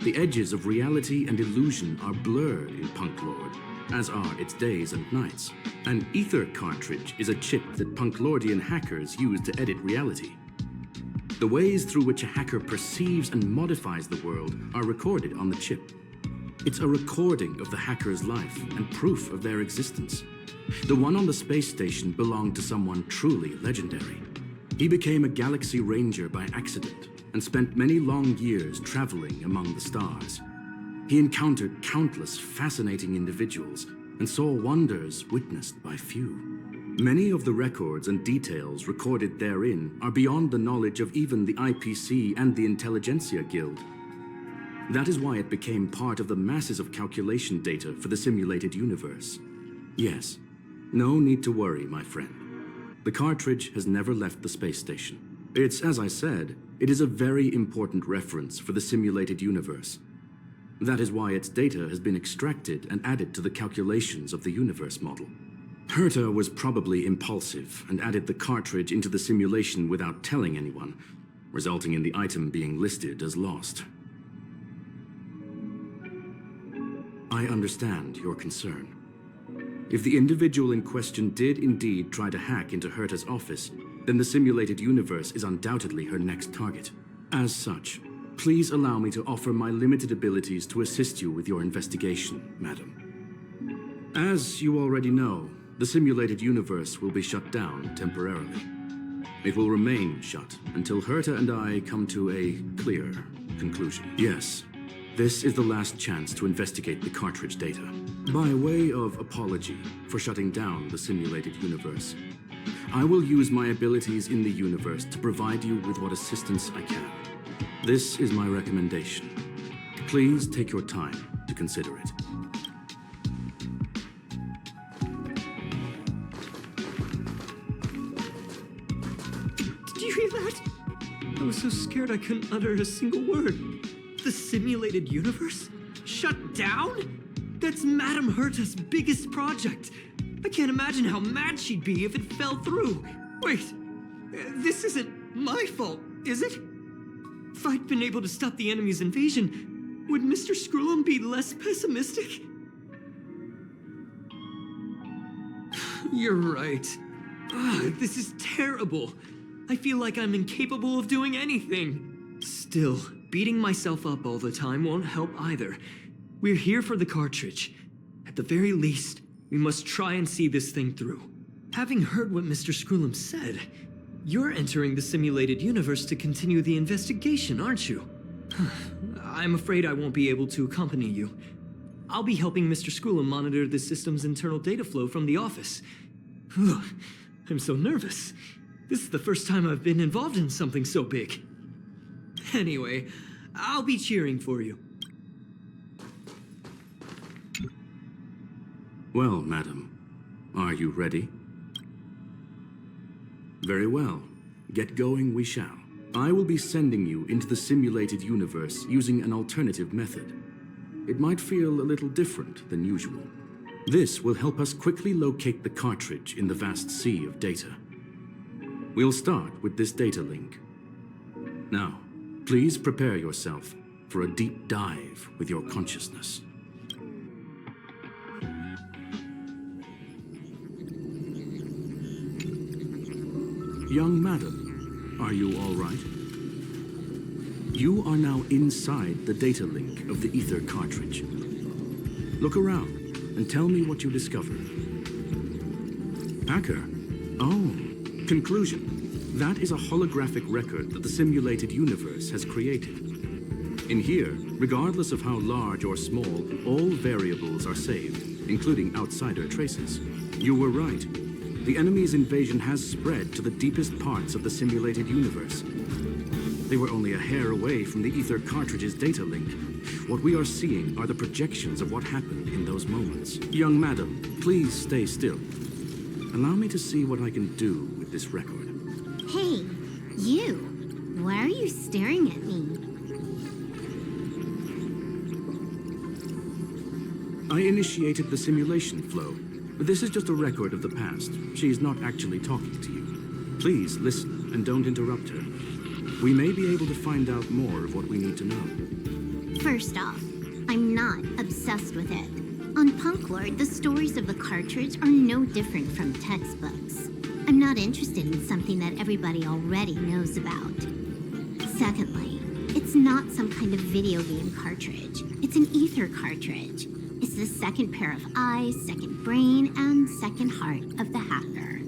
The edges of reality and illusion are blurred in Punk Lord, as are its days and nights. An ether cartridge is a chip that Punklordian hackers use to edit reality. The ways through which a hacker perceives and modifies the world are recorded on the chip. It's a recording of the hacker's life and proof of their existence. The one on the space station belonged to someone truly legendary. He became a Galaxy Ranger by accident and spent many long years traveling among the stars. He encountered countless fascinating individuals and saw wonders witnessed by few. Many of the records and details recorded therein are beyond the knowledge of even the IPC and the Intelligentsia Guild. That is why it became part of the masses of calculation data for the simulated universe. Yes, no need to worry, my friend. The cartridge has never left the space station. It's, as I said, it is a very important reference for the simulated universe. That is why its data has been extracted and added to the calculations of the universe model. Herta was probably impulsive and added the cartridge into the simulation without telling anyone, resulting in the item being listed as lost. I understand your concern. If the individual in question did indeed try to hack into Herta's office, then the simulated universe is undoubtedly her next target. As such, please allow me to offer my limited abilities to assist you with your investigation, madam. As you already know, the simulated universe will be shut down temporarily. It will remain shut until Herta and I come to a clear conclusion. Yes, this is the last chance to investigate the cartridge data. By way of apology for shutting down the simulated universe, I will use my abilities in the universe to provide you with what assistance I can. This is my recommendation. Please take your time to consider it. I was so scared I couldn't utter a single word. The simulated universe? Shut down? That's Madame Herta's biggest project. I can't imagine how mad she'd be if it fell through. Wait, this isn't my fault, is it? If I'd been able to stop the enemy's invasion, would Mr. Screw'em be less pessimistic? You're right. This is terrible. I feel like I'm incapable of doing anything. Still, beating myself up all the time won't help either. We're here for the cartridge. At the very least, we must try and see this thing through. Having heard what Mr. Screw'em said, you're entering the simulated universe to continue the investigation, aren't you? I'm afraid I won't be able to accompany you. I'll be helping Mr. Screw'em monitor the system's internal data flow from the office. I'm so nervous. This is the first time I've been involved in something so big. Anyway, I'll be cheering for you. Well, madam, are you ready? Very well. Get going we shall. I will be sending you into the simulated universe using an alternative method. It might feel a little different than usual. This will help us quickly locate the cartridge in the vast sea of data. We'll start with this data link. Now, please prepare yourself for a deep dive with your consciousness. Young madam, are you all right? You are now inside the data link of the ether cartridge. Look around and tell me what you discovered. Hacker? Oh, conclusion. That is a holographic record that the simulated universe has created. In here, regardless of how large or small, all variables are saved, including outsider traces. You were right. The enemy's invasion has spread to the deepest parts of the simulated universe. They were only a hair away from the ether cartridge's data link. What we are seeing are the projections of what happened in those moments. Young madam, please stay still. Allow me to see what I can do with this record. Hey, you. Why are you staring at me? I initiated the simulation flow. This is just a record of the past. She is not actually talking to you. Please listen and don't interrupt her. We may be able to find out more of what we need to know. First off, I'm not obsessed with it. On Punklord, the stories of the cartridge are no different from textbooks. I'm not interested in something that everybody already knows about. Secondly, it's not some kind of video game cartridge. It's an ether cartridge. It's the second pair of eyes, second brain, and second heart of the hacker.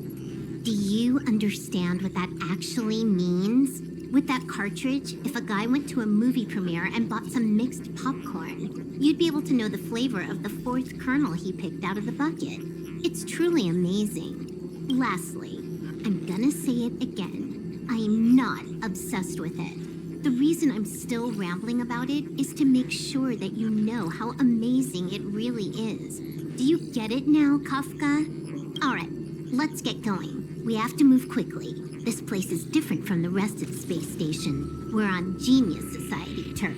Do you understand what that actually means? With that cartridge, if a guy went to a movie premiere and bought some mixed popcorn, you'd be able to know the flavor of the fourth kernel he picked out of the bucket. It's truly amazing. Lastly, I'm gonna say it again. I am not obsessed with it. The reason I'm still rambling about it is to make sure that you know how amazing it really is. Do you get it now, Kafka? All right, let's get going. We have to move quickly. This place is different from the rest of the space station. We're on Genius Society turf.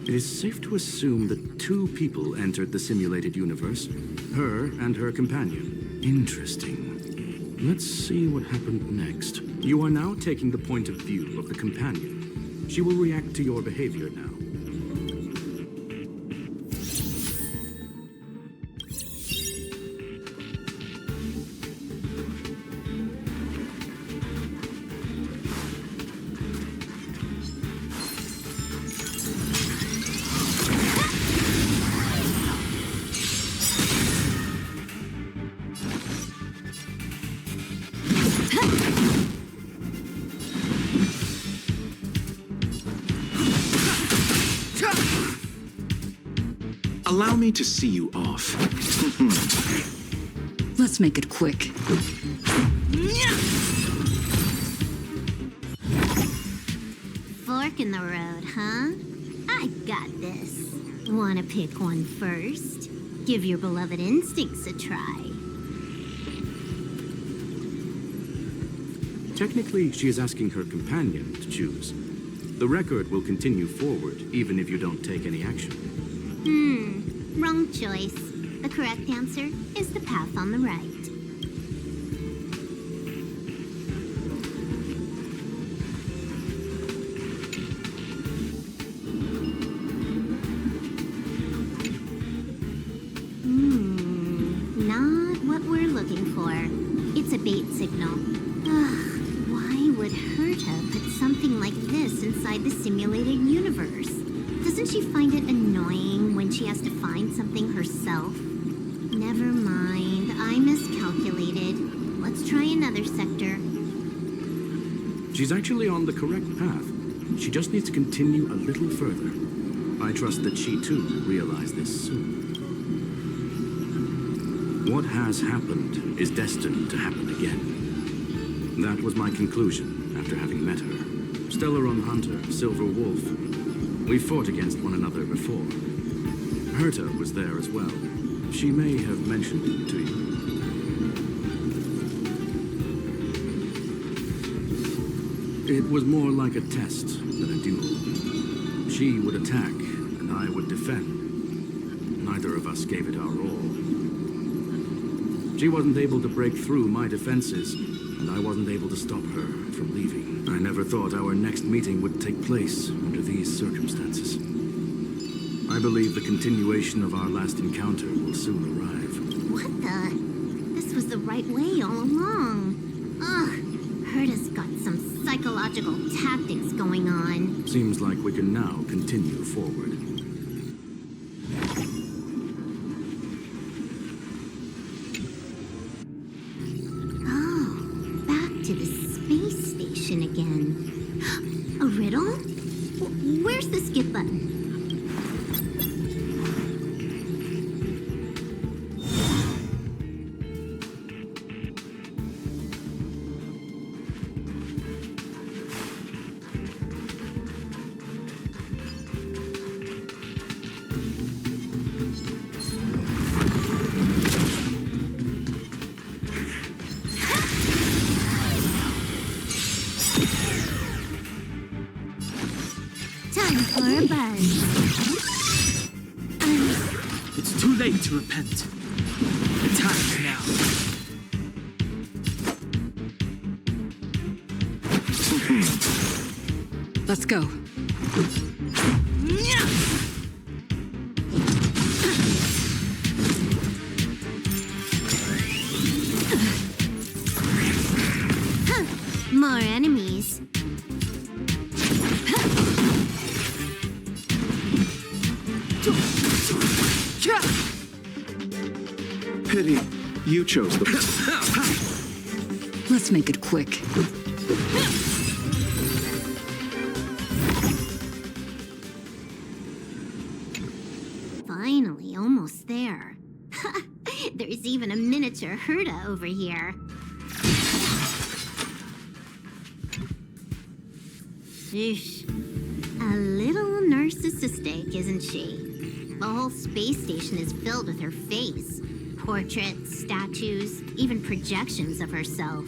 It is safe to assume that two people entered the simulated universe, her and her companion. Interesting. Let's see what happened next. You are now taking the point of view of the companion. She will react to your behavior now. Allow me to see you off. Let's make it quick. Fork in the road, huh? I got this. Wanna pick one first? Give your beloved instincts a try. Technically, she is asking her companion to choose. The record will continue forward, even if you don't take any action. Wrong choice. The correct answer is the path on the right. Not what we're looking for. It's a bait signal. Ugh, why would Herta put something like this inside the simulated universe? Doesn't she find it annoying when she has to find something herself? Never mind, I miscalculated. Let's try another sector. She's actually on the correct path. She just needs to continue a little further. I trust that she too will realize this soon. What has happened is destined to happen again. That was my conclusion after having met her. Stellaron Hunter, Silver Wolf. We fought against one another before. Herta was there as well. She may have mentioned it to you. It was more like a test than a duel. She would attack, and I would defend. Neither of us gave it our all. She wasn't able to break through my defenses, and I wasn't able to stop her from leaving. I never thought our next meeting would take place under these circumstances. I believe the continuation of our last encounter will soon arrive. What the? This was the right way all along. Ugh, Herta's got some psychological tactics going on. Seems like we can now continue forward. To the space station again. A riddle? Where's the skip button? It's too late to repent. The time is now. Let's go. More enemies. Pity you chose the... Let's make it quick. Finally, almost there. There's even a miniature Herta over here. Sheesh. A little narcissistic, isn't she? The whole space station is filled with her face. Portraits, statues, even projections of herself.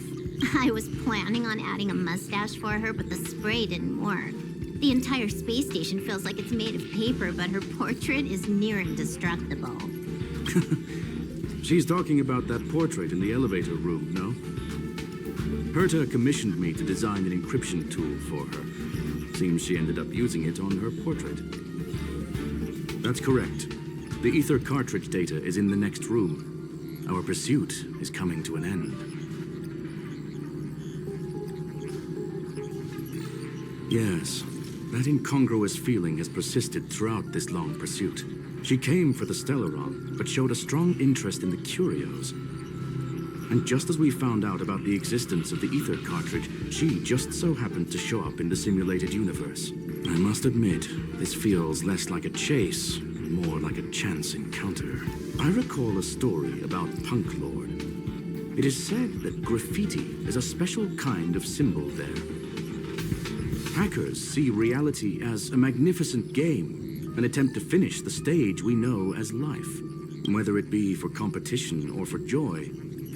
I was planning on adding a mustache for her, but the spray didn't work. The entire space station feels like it's made of paper, but her portrait is near indestructible. She's talking about that portrait in the elevator room, no? Herta commissioned me to design an encryption tool for her. Seems she ended up using it on her portrait. That's correct. The ether cartridge data is in the next room. Our pursuit is coming to an end. Yes, that incongruous feeling has persisted throughout this long pursuit. She came for the Stellaron, but showed a strong interest in the curios. And just as we found out about the existence of the ether cartridge, she just so happened to show up in the simulated universe. I must admit, this feels less like a chase, and more like a chance encounter. I recall a story about Punk Lord. It is said that graffiti is a special kind of symbol there. Hackers see reality as a magnificent game, an attempt to finish the stage we know as life. Whether it be for competition or for joy,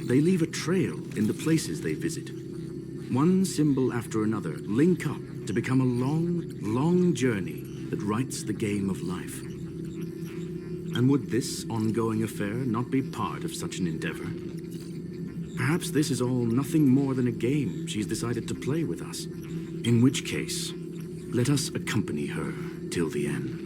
they leave a trail in the places they visit. One symbol after another link up to become a long, long journey that writes the game of life. And would this ongoing affair not be part of such an endeavor? Perhaps this is all nothing more than a game she's decided to play with us. In which case, let us accompany her till the end.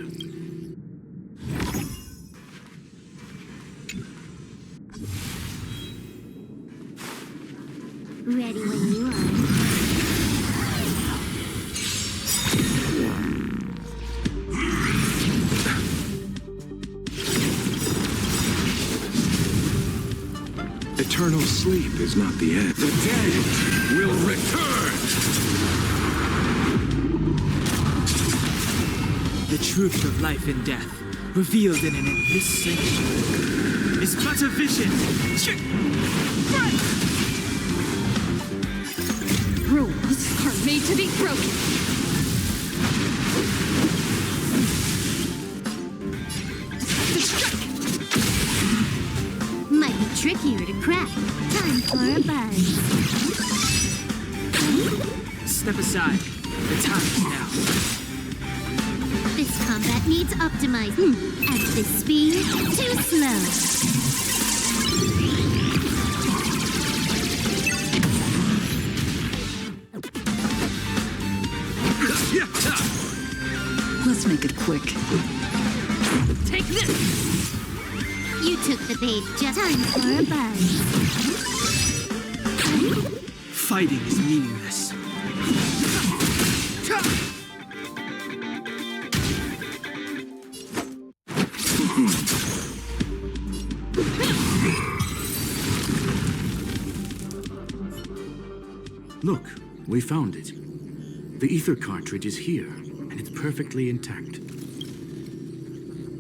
Ready when you are. Eternal sleep is not the end. The dead will return! The truth of life and death, revealed in an endless sanctuary, is but a vision. Rules are made to be broken. Might be trickier to crack. Time for a buzz. Step aside. The time is now. This combat needs optimizing. At this speed, too slow. Let's make it quick. Take this! You took the bait. Just time for a buzz. Fighting is meaningless. Look, we found it. The ether cartridge is here, and it's perfectly intact.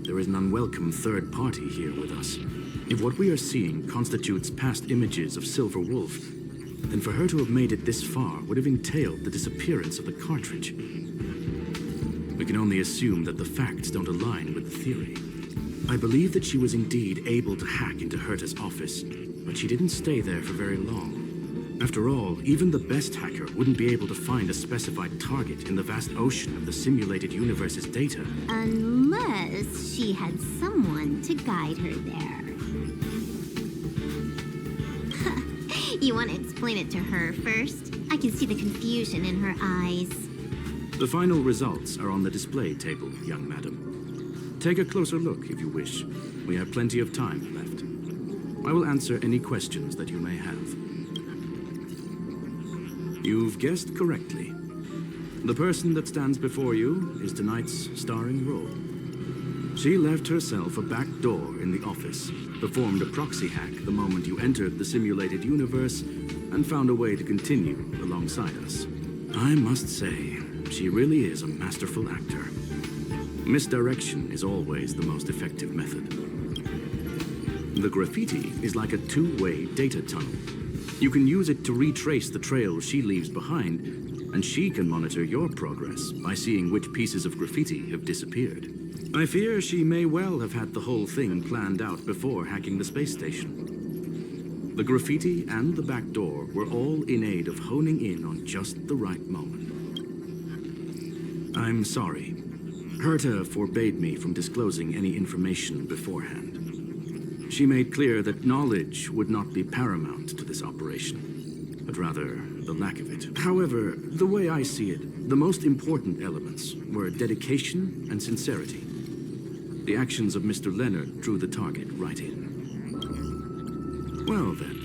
There is an unwelcome third party here with us. If what we are seeing constitutes past images of Silver Wolf, then for her to have made it this far would have entailed the disappearance of the cartridge. We can only assume that the facts don't align with the theory. I believe that she was indeed able to hack into Herta's office, but she didn't stay there for very long. After all, even the best hacker wouldn't be able to find a specified target in the vast ocean of the simulated universe's data. Unless she had someone to guide her there. You want to explain it to her first? I can see the confusion in her eyes. The final results are on the display table, young madam. Take a closer look if you wish. We have plenty of time left. I will answer any questions that you may have. You've guessed correctly. The person that stands before you is tonight's starring role. She left herself a back door in the office, performed a proxy hack the moment you entered the simulated universe, and found a way to continue alongside us. I must say, she really is a masterful actor. Misdirection is always the most effective method. The graffiti is like a two-way data tunnel. You can use it to retrace the trail she leaves behind, and she can monitor your progress by seeing which pieces of graffiti have disappeared. I fear she may well have had the whole thing planned out before hacking the space station. The graffiti and the back door were all in aid of honing in on just the right moment. I'm sorry. Herta forbade me from disclosing any information beforehand. She made clear that knowledge would not be paramount to this operation, but rather the lack of it. However, the way I see it, the most important elements were dedication and sincerity. The actions of Mr. Leonard drew the target right in. Well then,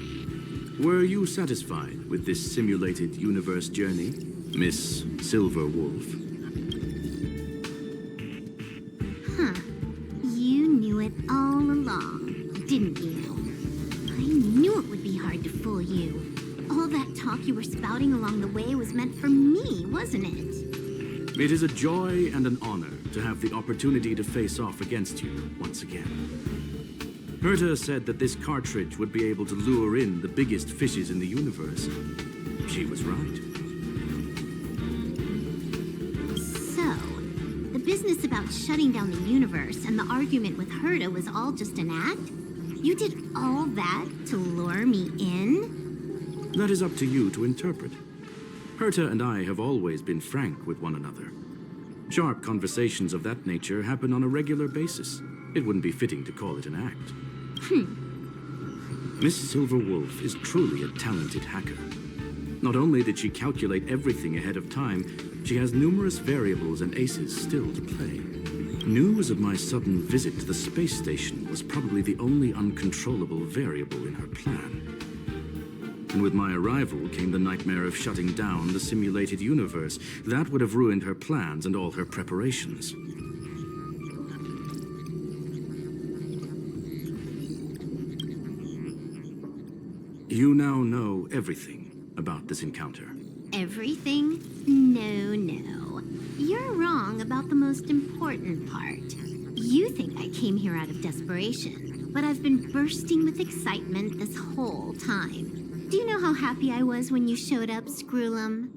were you satisfied with this simulated universe journey, Miss Silver Wolf? You knew it all along. Didn't you? I knew it would be hard to fool you. All that talk you were spouting along the way was meant for me, wasn't it? It is a joy and an honor to have the opportunity to face off against you once again. Herta said that this cartridge would be able to lure in the biggest fishes in the universe. She was right. So, the business about shutting down the universe and the argument with Herta was all just an act? You did all that to lure me in? That is up to you to interpret. Herta and I have always been frank with one another. Sharp conversations of that nature happen on a regular basis. It wouldn't be fitting to call it an act. Miss Silverwolf is truly a talented hacker. Not only did she calculate everything ahead of time, she has numerous variables and aces still to play. News of my sudden visit to the space station was probably the only uncontrollable variable in her plan. And with my arrival came the nightmare of shutting down the simulated universe. That would have ruined her plans and all her preparations. You now know everything about this encounter. Everything? No, no. You're wrong about the most important part. You think I came here out of desperation, but I've been bursting with excitement this whole time. Do you know how happy I was when you showed up, Screwlum?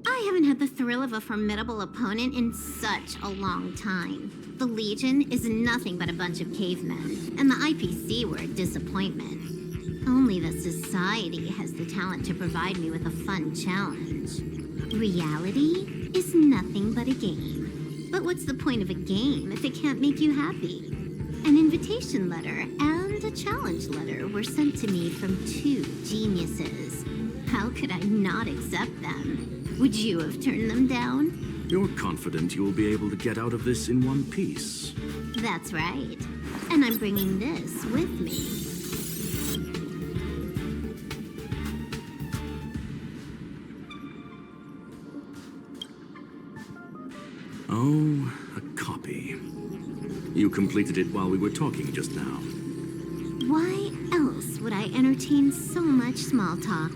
I haven't had the thrill of a formidable opponent in such a long time. The Legion is nothing but a bunch of cavemen, and the IPC were a disappointment. Only the Society has the talent to provide me with a fun challenge. Reality is nothing but a game. But what's the point of a game if it can't make you happy? An invitation letter and a challenge letter were sent to me from two geniuses. How could I not accept them? Would you have turned them down? You're confident you will be able to get out of this in one piece. That's right. And I'm bringing this with me. Oh, a copy. You completed it while we were talking just now. Why else would I entertain so much small talk?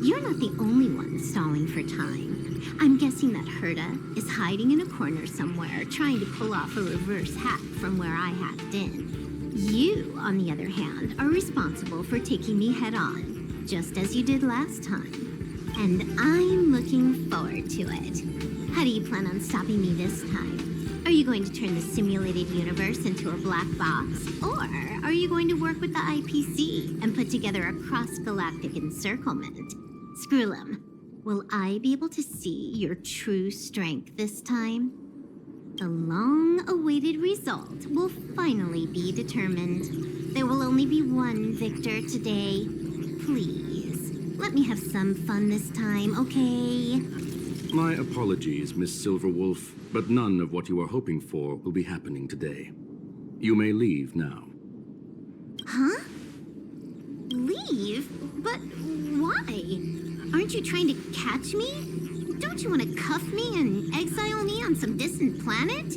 You're not the only one stalling for time. I'm guessing that Herta is hiding in a corner somewhere, trying to pull off a reverse hack from where I hacked in. You, on the other hand, are responsible for taking me head-on, just as you did last time. And I'm looking forward to it. How do you plan on stopping me this time? Are you going to turn the simulated universe into a black box? Or are you going to work with the IPC and put together a cross-galactic encirclement? Screwlum, will I be able to see your true strength this time? The long-awaited result will finally be determined. There will only be one victor today. Please, let me have some fun this time, okay? My apologies, Miss Silverwolf, but none of what you are hoping for will be happening today. You may leave now. Huh? Leave? But why? Aren't you trying to catch me? Don't you want to cuff me and exile me on some distant planet?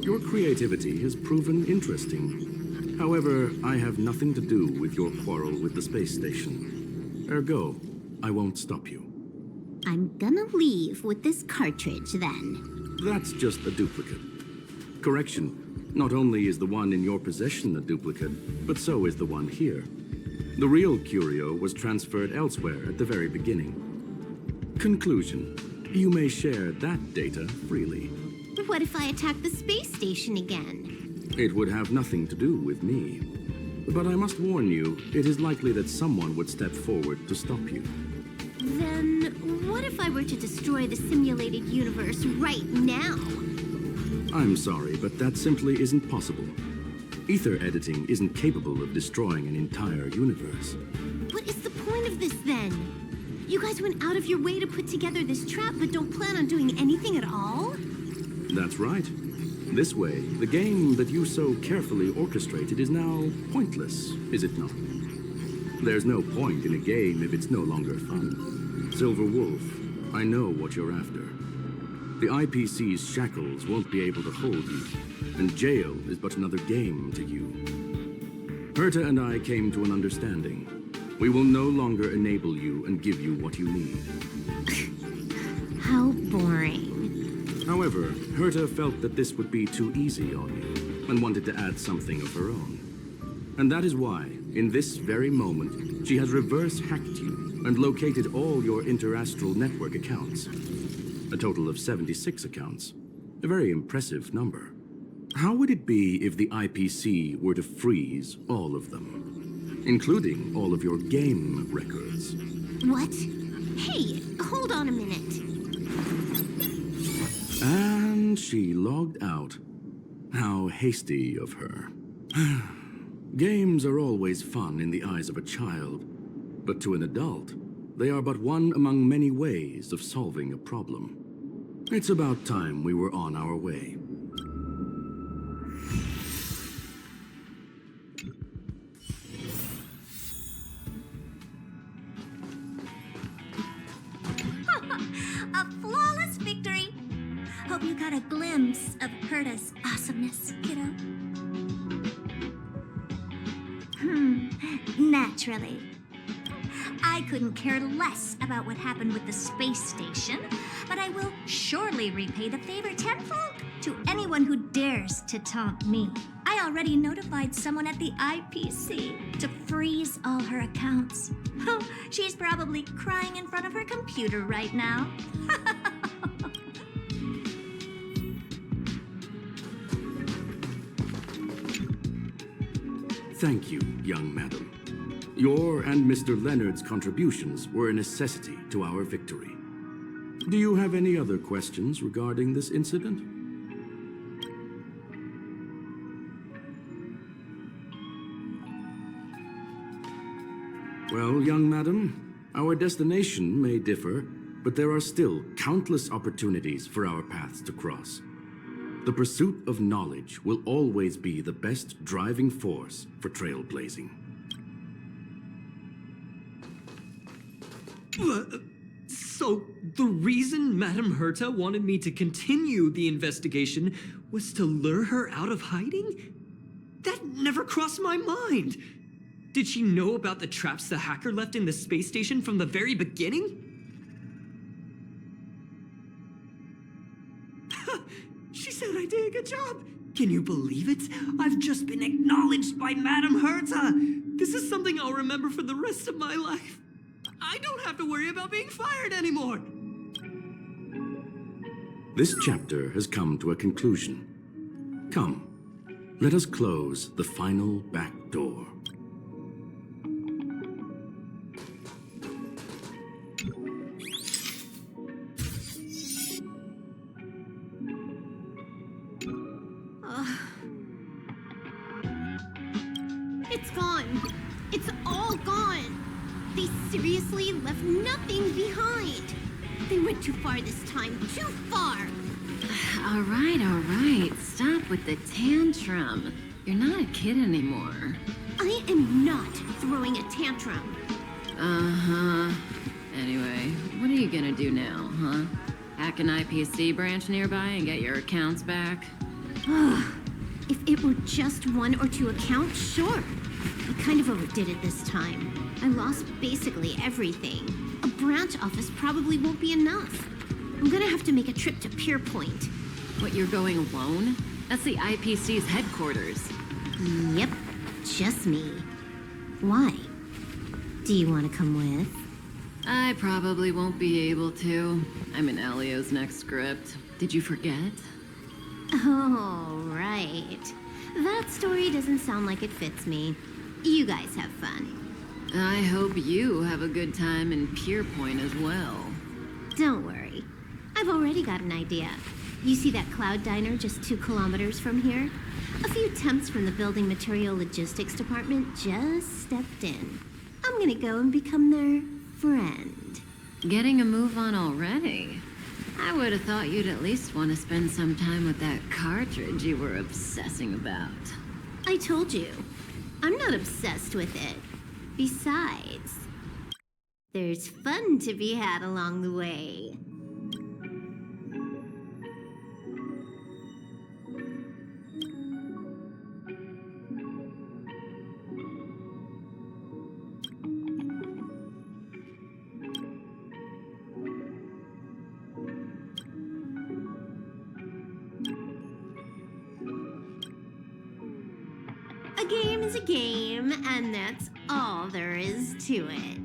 Your creativity has proven interesting. However, I have nothing to do with your quarrel with the space station. Ergo, I won't stop you. I'm gonna leave with this cartridge, then. That's just a duplicate. Correction, not only is the one in your possession a duplicate, but so is the one here. The real curio was transferred elsewhere at the very beginning. Conclusion, you may share that data freely. What if I attack the space station again? It would have nothing to do with me. But I must warn you, it is likely that someone would step forward to stop you. Then what if I were to destroy the simulated universe right now? I'm sorry, but that simply isn't possible. Ether editing isn't capable of destroying an entire universe. What is the point of this, then? You guys went out of your way to put together this trap, but don't plan on doing anything at all? That's right. This way, the game that you so carefully orchestrated is now pointless, is it not? There's no point in a game if it's no longer fun. Silverwolf, I know what you're after. The IPC's shackles won't be able to hold you, and jail is but another game to you. Herta and I came to an understanding. We will no longer enable you and give you what you need. How boring. However, Herta felt that this would be too easy on you, and wanted to add something of her own. And that is why, in this very moment, she has reverse-hacked you and located all your interastral network accounts. A total of 76 accounts. A very impressive number. How would it be if the IPC were to freeze all of them? Including all of your game records? What? Hey, hold on a minute. And she logged out. How hasty of her. Games are always fun in the eyes of a child, but to an adult, they are but one among many ways of solving a problem. It's about time we were on our way. A flawless victory! Hope you got a glimpse of Herta's awesomeness, kiddo. Naturally. I couldn't care less about what happened with the space station, but I will surely repay the favor tenfold to anyone who dares to taunt me. I already notified someone at the IPC to freeze all her accounts. Oh, she's probably crying in front of her computer right now. Thank you, young madam. Your and Mr. Leonard's contributions were a necessity to our victory. Do you have any other questions regarding this incident? Well, young madam, our destination may differ, but there are still countless opportunities for our paths to cross. The pursuit of knowledge will always be the best driving force for trailblazing. So, the reason Madame Herta wanted me to continue the investigation was to lure her out of hiding? That never crossed my mind! Did she know about the traps the hacker left in the space station from the very beginning? She said I did a good job! Can you believe it? I've just been acknowledged by Madame Herta! This is something I'll remember for the rest of my life. I don't have to worry about being fired anymore! This chapter has come to a conclusion. Come, let us close the final back door. It's gone. It's all gone. They seriously left nothing behind. They went too far this time. Too far. All right. Stop with the tantrum. You're not a kid anymore. I am not throwing a tantrum. Uh-huh. Anyway, what are you gonna do now, huh? Hack an IPC branch nearby and get your accounts back? If it were just one or two accounts, sure. I kind of overdid it this time. I lost basically everything. A branch office probably won't be enough. I'm gonna have to make a trip to Pierpoint. What, you're going alone? That's the IPC's headquarters. Yep, just me. Why? Do you want to come with? I probably won't be able to. I'm in Elio's next script. Did you forget? Oh, right. That story doesn't sound like it fits me. You guys have fun. I hope you have a good time in Pierpoint as well. Don't worry. I've already got an idea. You see that cloud diner just 2 kilometers from here? A few temps from the building material logistics department just stepped in. I'm gonna go and become their friend. Getting a move on already? I would have thought you'd at least want to spend some time with that cartridge you were obsessing about. I told you. I'm not obsessed with it. Besides, there's fun to be had along the way. A game is a game, and that's all there is to it.